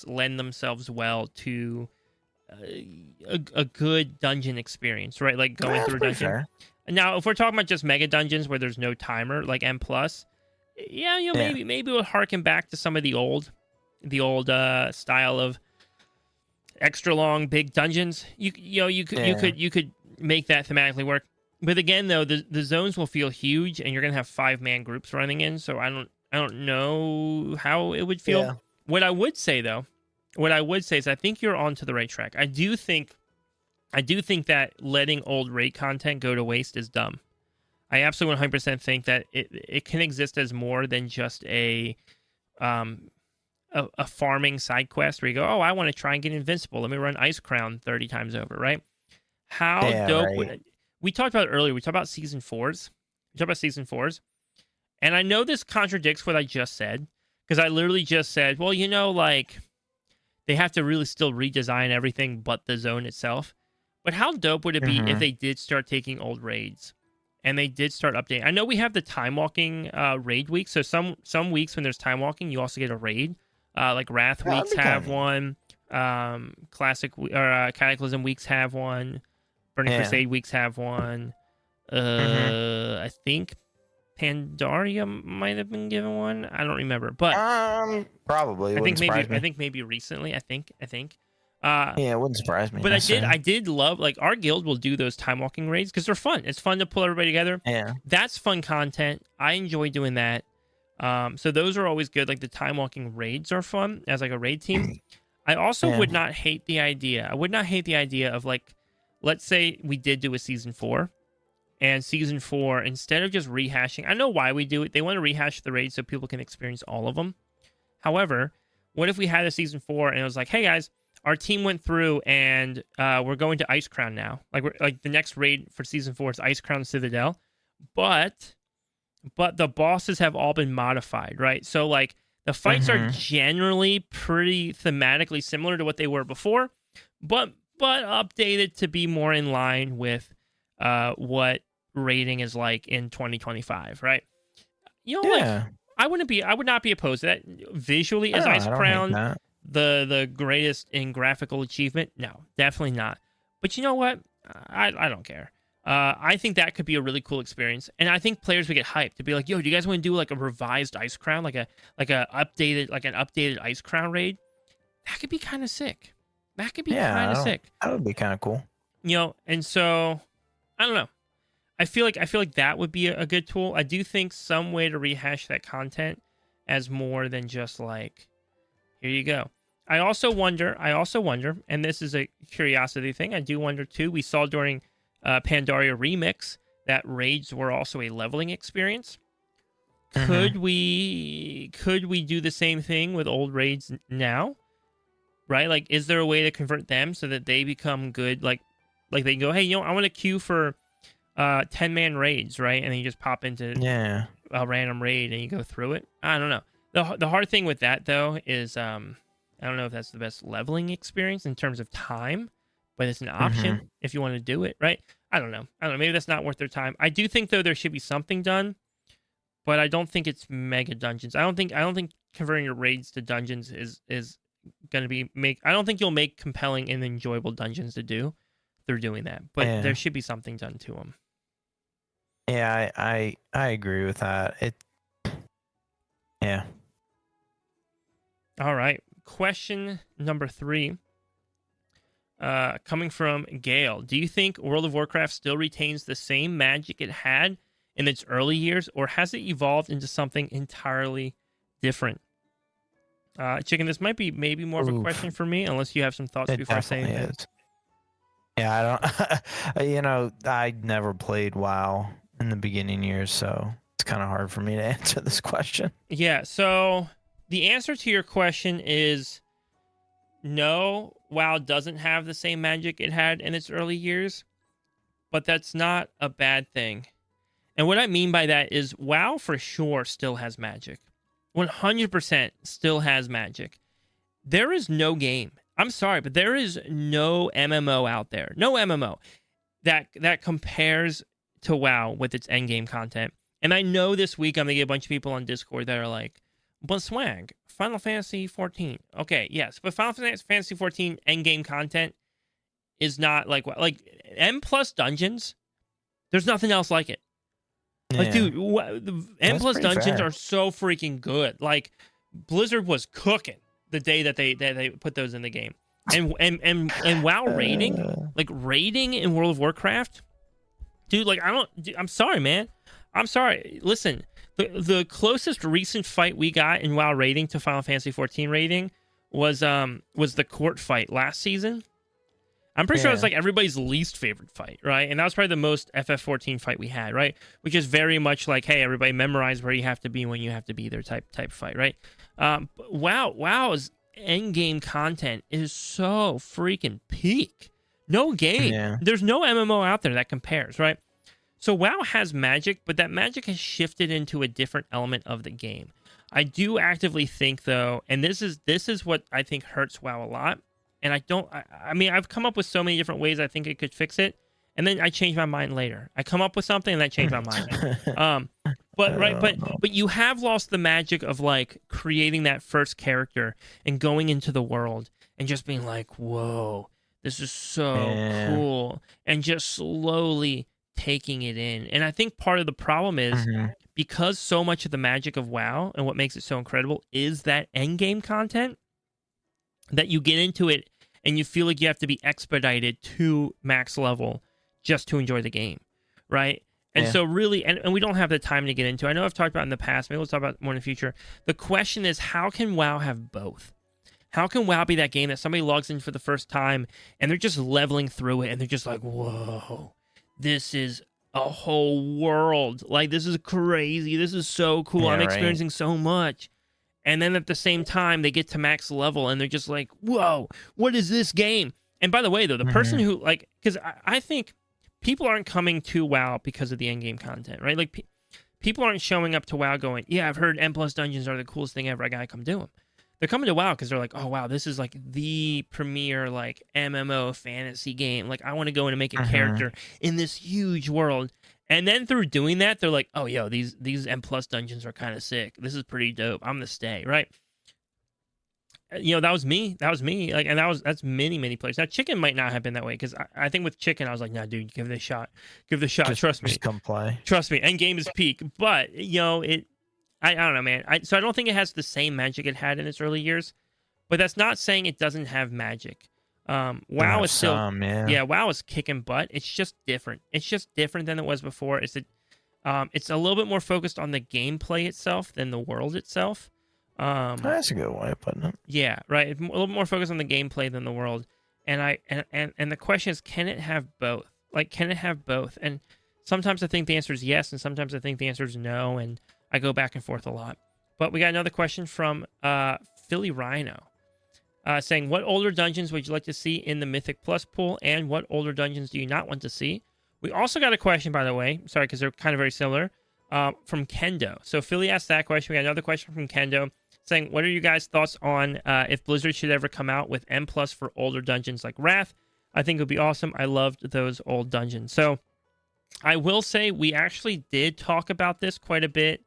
lend themselves well to a good dungeon experience, right? Like going through a dungeon. Fair. Now, if we're talking about just mega dungeons where there's no timer, like M+, maybe we'll harken back to some of the old style of extra long big dungeons. You could make that thematically work. But again, though, the zones will feel huge, and you're gonna have 5-man groups running in. So I don't know how it would feel. Yeah. What I would say is I think you're onto the right track. I do think that letting old raid content go to waste is dumb. I absolutely 100% think that it can exist as more than just a farming side quest where you go, oh, I want to try and get invincible. Let me run Ice Crown 30 times over, right? How dope would it? We talked about it earlier. We talked about season 4s. And I know this contradicts what I just said, because I literally just said, well, like they have to really still redesign everything but the zone itself. But how dope would it be if they did start taking old raids and they did start updating? I know we have the time walking raid week, so some weeks when there's time walking, you also get a raid. Like Wrath weeks have one, Classic or Cataclysm weeks have one, Burning Crusade weeks have one. I think Pandaria might have been given one. I don't remember, but probably. I think maybe recently. I think. Yeah, it wouldn't surprise me. But I did love, like, our guild will do those time walking raids because they're fun. It's fun to pull everybody together. Yeah. That's fun content. I enjoy doing that. So those are always good. Like the time walking raids are fun as like a raid team. I also would not hate the idea. I would not hate the idea of, like, let's say we did do a season 4, and season 4, instead of just rehashing, I know why we do it. They want to rehash the raids so people can experience all of them. However, what if we had a season 4 and it was like, hey guys, our team went through and we're going to Ice Crown now. Like the next raid for season 4 is Ice Crown Citadel, but the bosses have all been modified, right? So like the fights are generally pretty thematically similar to what they were before, but updated to be more in line with what raiding is like in 2025, right? You know, like, I would not be opposed to that. Visually, is Ice Crown the greatest in graphical achievement? No, definitely not. But you know what? I don't care. I think that could be a really cool experience, and I think players would get hyped to be like, "Yo, do you guys want to do like a revised Ice Crown, like an updated Ice Crown raid?" That could be kind of sick. That could be kind of sick. That would be kind of cool. You know, and so I don't know. I feel like that would be a good tool. I do think some way to rehash that content as more than just like, here you go. I also wonder, and this is a curiosity thing, I do wonder too, we saw during Pandaria Remix that raids were also a leveling experience. Could we do the same thing with old raids now? Right? Like, is there a way to convert them so that they become good? Like they can go, hey, you know, I want to queue for 10-man raids, right? And then you just pop into a random raid and you go through it. I don't know. The hard thing with that though is I don't know if that's the best leveling experience in terms of time, but it's an option if you want to do it, right? I don't know. Maybe that's not worth their time. I do think though there should be something done, but I don't think it's mega dungeons. I don't think converting your raids to dungeons is going to I don't think you'll make compelling and enjoyable dungeons to do through doing that, but there should be something done to them. Yeah, I agree with that. All right. Question number 3, coming from Gail. Do you think World of Warcraft still retains the same magic it had in its early years, or has it evolved into something entirely different? Chicken, this might be maybe more of a question for me, unless you have some thoughts before saying that. Yeah, I don't. I never played WoW in the beginning years, so it's kind of hard for me to answer this question. Yeah, so the answer to your question is no, WoW doesn't have the same magic it had in its early years, but that's not a bad thing. And what I mean by that is WoW for sure still has magic. 100% still has magic. There is no game. I'm sorry, but there is no MMO out there. No MMO that compares to WoW with its endgame content. And I know this week I'm going to get a bunch of people on Discord that are like, but Swag, Final Fantasy 14. Okay, yes, but Final Fantasy 14 endgame content is not like M+ dungeons. There's nothing else like it. Yeah. Like, dude, the M+ dungeons are so freaking good. Like, Blizzard was cooking the day that they put those in the game. And WoW raiding, like raiding in World of Warcraft, dude, like I'm sorry, man. I'm sorry. Listen, the closest recent fight we got in WoW raiding to Final Fantasy 14 raiding was the court fight last season. I'm pretty sure it's like everybody's least favorite fight, right? And that was probably the most FF14 fight we had, right? Which is very much like, hey, everybody memorize where you have to be when you have to be there type fight, right? WoW's endgame content is so freaking peak. No game. Yeah. There's no MMO out there that compares, right? So WoW has magic, but that magic has shifted into a different element of the game. I do actively think, though, and this is what I think hurts WoW a lot. And I mean, I've come up with so many different ways I think it could fix it, and then I change my mind later. I come up with something and I change my mind. But you have lost the magic of like creating that first character and going into the world and just being like, whoa, this is so cool, and just slowly taking it in. And I think part of the problem is because so much of the magic of WoW and what makes it so incredible is that end game content, that you get into it and you feel like you have to be expedited to max level just to enjoy the game, right? And so really, and we don't have the time to get into, I know I've talked about it in the past, maybe we'll talk about it more in the future. The question is, how can WoW have both? How can WoW be that game that somebody logs in for the first time and they're just leveling through it and they're just like, whoa, this is a whole world. Like, this is crazy. This is so cool. Yeah, I'm right. experiencing so much. And then at the same time, they get to max level and they're just like, whoa, what is this game? And by the way, though, the person who, like, because I think people aren't coming to WoW because of the end-game content, right? Like, people aren't showing up to WoW going, yeah, I've heard N+ dungeons are the coolest thing ever. I gotta come do them. They're coming to WoW because they're like, oh, wow, this is like the premier like MMO fantasy game. Like, I want to go in and make a character in this huge world. And then through doing that, they're like, oh, yo, these N+ dungeons are kind of sick. This is pretty dope. I'm gonna stay, right? You know, that was me. Like, and that's many players. Now, Chicken might not have been that way because I think with Chicken, I was like, nah, dude, give it a shot. Give it a shot. Trust me. Just come play. Trust me. End game is peak. But, you know, I don't know, man. So I don't think it has the same magic it had in its early years. But that's not saying it doesn't have magic. WoW is still, WoW is kicking butt. It's just different. It's just different than it was before. It's a little bit more focused on the gameplay itself than the world itself. That's a good way of putting it. Yeah, right. A little more focused on the gameplay than the world. And the question is, can it have both? Like, can it have both? And sometimes I think the answer is yes, and sometimes I think the answer is no, and I go back and forth a lot. But we got another question from Philly Rhino. Saying, what older dungeons would you like to see in the Mythic Plus pool, and what older dungeons do you not want to see? We also got a question, by the way, sorry, because they're kind of very similar, from Kendo. So Philly asked that question. We got another question from Kendo saying, what are you guys' thoughts on if Blizzard should ever come out with M+ for older dungeons like Wrath? I think it would be awesome. I loved those old dungeons. So I will say we actually did talk about this quite a bit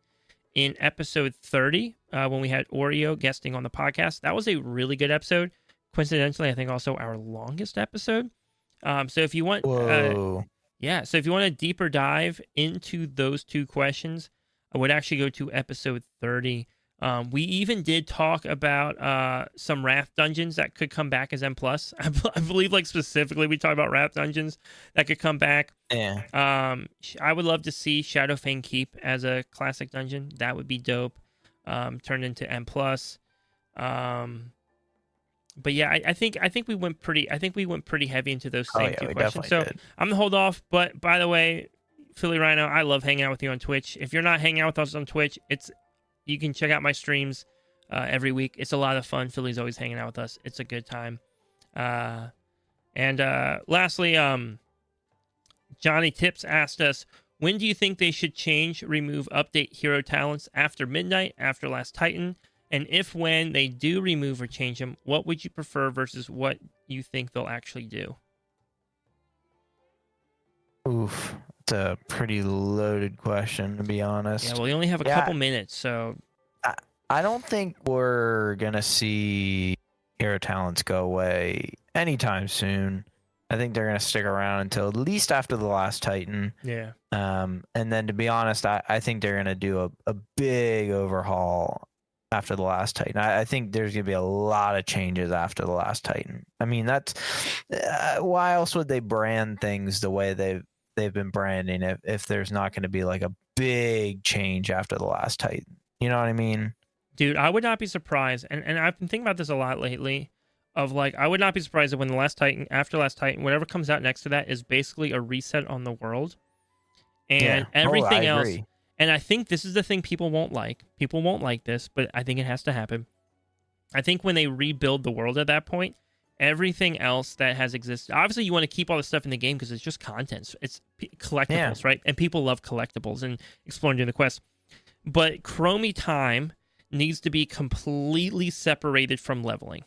in episode 30 when we had Oreo guesting on the podcast. That was a really good episode. Coincidentally, I think also our longest episode. So if you want, so if you want a deeper dive into those two questions, I would actually go to episode 30. We even did talk about some Wrath dungeons that could come back as M+. I believe, like, specifically we talked about Wrath dungeons that could come back. Yeah. I would love to see Shadowfang Keep as a classic dungeon. That would be dope. Turned into M+. But yeah, I think we went pretty heavy into those same two questions. So did. I'm gonna hold off. But by the way, Philly Rhino, I love hanging out with you on Twitch. If you're not hanging out with us on Twitch, you can check out my streams every week. It's a lot of fun. Philly's always hanging out with us. It's a good time. And lastly, Johnny Tips asked us, when do you think they should remove, update hero talents after midnight, after Last Titan? And if when they do remove or change them, what would you prefer versus what you think they'll actually do? Oof. It's a pretty loaded question, to be honest. Yeah, well, we only have a couple minutes, so... I don't think we're going to see hero talents go away anytime soon. I think they're going to stick around until at least after the Last Titan. Yeah. And then, to be honest, I think they're going to do a big overhaul after the Last Titan. I think there's going to be a lot of changes after the Last Titan. I mean, that's... why else would they brand things the way they've been branding if there's not going to be like a big change after the Last Titan? You know what I mean? Dude, I would not be surprised, and I've been thinking about this a lot lately, of like, I would not be surprised if when after Last Titan, whatever comes out next to that is basically a reset on the world. And everything else. Agree. And I think this is the thing people won't like. People won't like this, but I think it has to happen. I think when they rebuild the world at that point, everything else that has existed, obviously you want to keep all the stuff in the game because it's just content. It's collectibles, right? And people love collectibles and exploring during the quest. But Chromie time needs to be completely separated from leveling,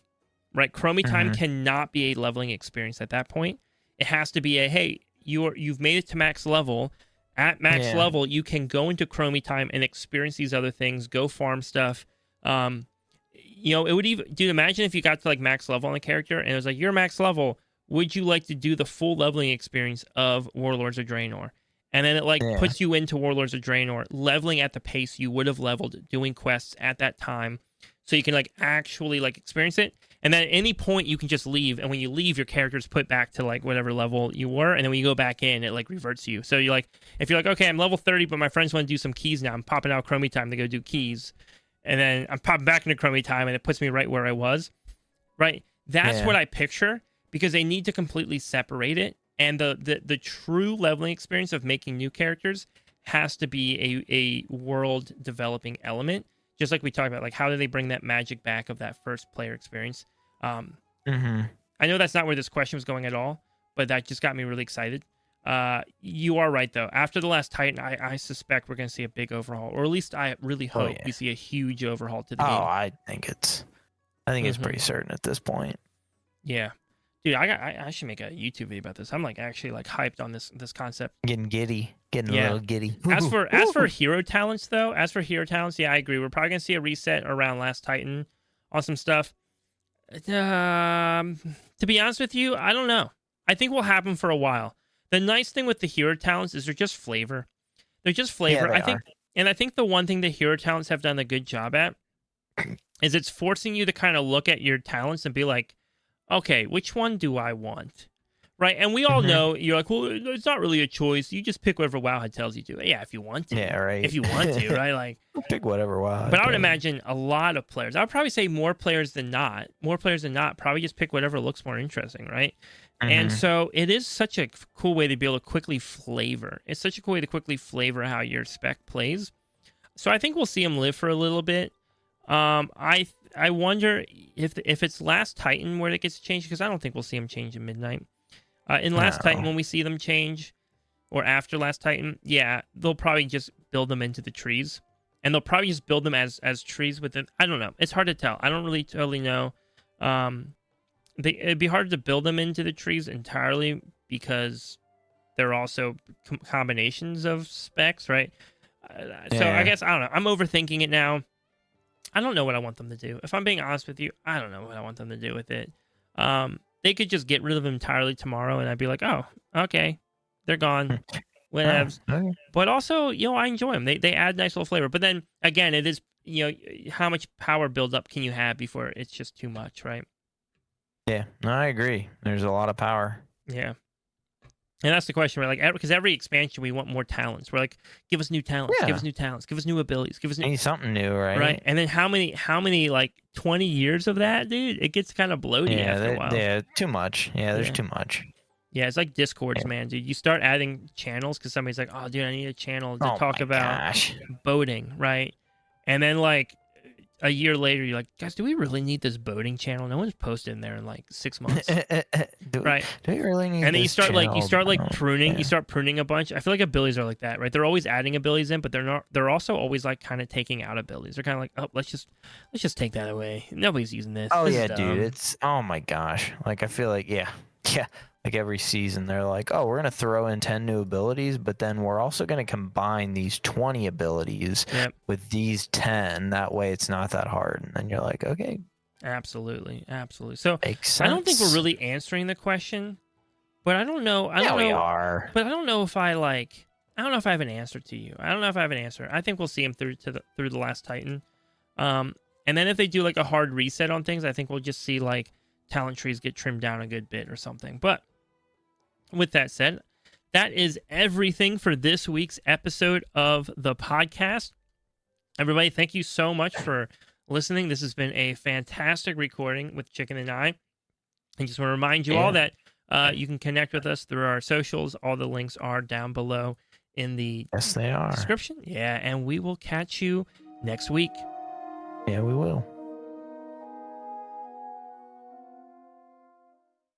right? Chromie time cannot be a leveling experience at that point. It has to be hey, you've made it to max level. At max level, you can go into Chromie time and experience these other things, go farm stuff. It would even, dude, imagine if you got to like max level on a character and it was like, you're max level. Would you like to do the full leveling experience of Warlords of Draenor? And then it puts you into Warlords of Draenor, leveling at the pace you would have leveled doing quests at that time. So you can like actually like experience it. And then at any point you can just leave, and when you leave, your character's put back to like whatever level you were, and then when you go back in, it like reverts you. So you're like, if you're like, okay, I'm level 30, but my friends want to do some keys now, I'm popping out Chromie time to go do keys, and then I'm popping back into Chromie time, and it puts me right where I was. Right? That's what I picture, because they need to completely separate it, and the true leveling experience of making new characters has to be a world developing element. Just like we talked about, like how do they bring that magic back of that first player experience? I know that's not where this question was going at all, but that just got me really excited. You are right, though. After the last Titan, I suspect we're going to see a big overhaul, or at least I really hope we see a huge overhaul to the game. I think it's pretty certain at this point. Yeah. Dude, I should make a YouTube video about this. I'm like actually like hyped on this concept. Getting giddy. Getting a little giddy. As for hero talents, though, yeah, I agree. We're probably gonna see a reset around Last Titan on some stuff. To be honest with you, I don't know. I think will happen for a while. The nice thing with the hero talents is they're just flavor. They're just flavor. Yeah, I think the one thing the hero talents have done a good job at is it's forcing you to kind of look at your talents and be like, okay, which one do I want? Right? And we all know, you're like, well, it's not really a choice. You just pick whatever Wowhead tells you to. Yeah, if you want to. Yeah, right. If you want to, right? Like, pick whatever Wowhead. But I would imagine a lot of players, I would probably say more players than not, probably just pick whatever looks more interesting, right? And so it is such a cool way to be able to quickly flavor. It's such a cool way to quickly flavor how your spec plays. So I think we'll see him live for a little bit. I wonder if it's Last Titan where it gets changed, because I don't think we'll see him change in Midnight. In Last Titan, when we see them change, or after Last Titan, they'll probably just build them into the trees, and they'll probably just build them as trees within. I don't know. It's hard to tell. I don't really totally know. It'd be hard to build them into the trees entirely, because they're also combinations of specs, right? So I guess I don't know. I'm overthinking it now. I don't know what I want them to do. If I'm being honest with you, I don't know what I want them to do with it. They could just get rid of them entirely tomorrow, and I'd be like, oh, okay, they're gone. Whatevs. Okay. But also, I enjoy them. They add nice little flavor. But then, again, it is, how much power buildup can you have before it's just too much, right? Yeah, no, I agree. There's a lot of power. Yeah. And that's the question, right? Like, because every expansion, we want more talents. We're like, give us new talents, give us new talents, give us new abilities, give us new... Need something new, right? Right. And then how many like 20 years of that, dude? It gets kind of bloated after a while. Yeah, too much. Yeah, there's too much. Yeah, it's like Discords, man, dude. You start adding channels because somebody's like, oh, dude, I need a channel to talk about boating, right? And then like a year later, you're like, guys, do we really need this boating channel? No one's posted in there in like 6 months, right? Do we really need? And then you this start channel? pruning. Yeah. You start pruning a bunch. I feel like abilities are like that, right? They're always adding abilities in, but they're not. They're also always like kind of taking out abilities. They're kind of like, oh, let's just take that away. Nobody's using this. Oh This yeah, is dumb. dude. It's my gosh. Like I feel like yeah. Like every season, they're like, oh, we're gonna throw in 10 new abilities, but then we're also gonna combine these 20 abilities with these 10. That way, it's not that hard. And then you're like, okay, absolutely. So makes sense. I don't think we're really answering the question, but I don't know. We are. But I don't know if I have an answer to you. I don't know if I have an answer. I think we'll see him through the Last Titan. And then if they do like a hard reset on things, I think we'll just see like talent trees get trimmed down a good bit or something. But with that said, that is everything for this week's episode of the podcast. Everybody, thank you so much for listening. This has been a fantastic recording with Chicken and I. I just want to remind you all that you can connect with us through our socials. All the links are down below in the description. Yeah, and we will catch you next week. Yeah, we will.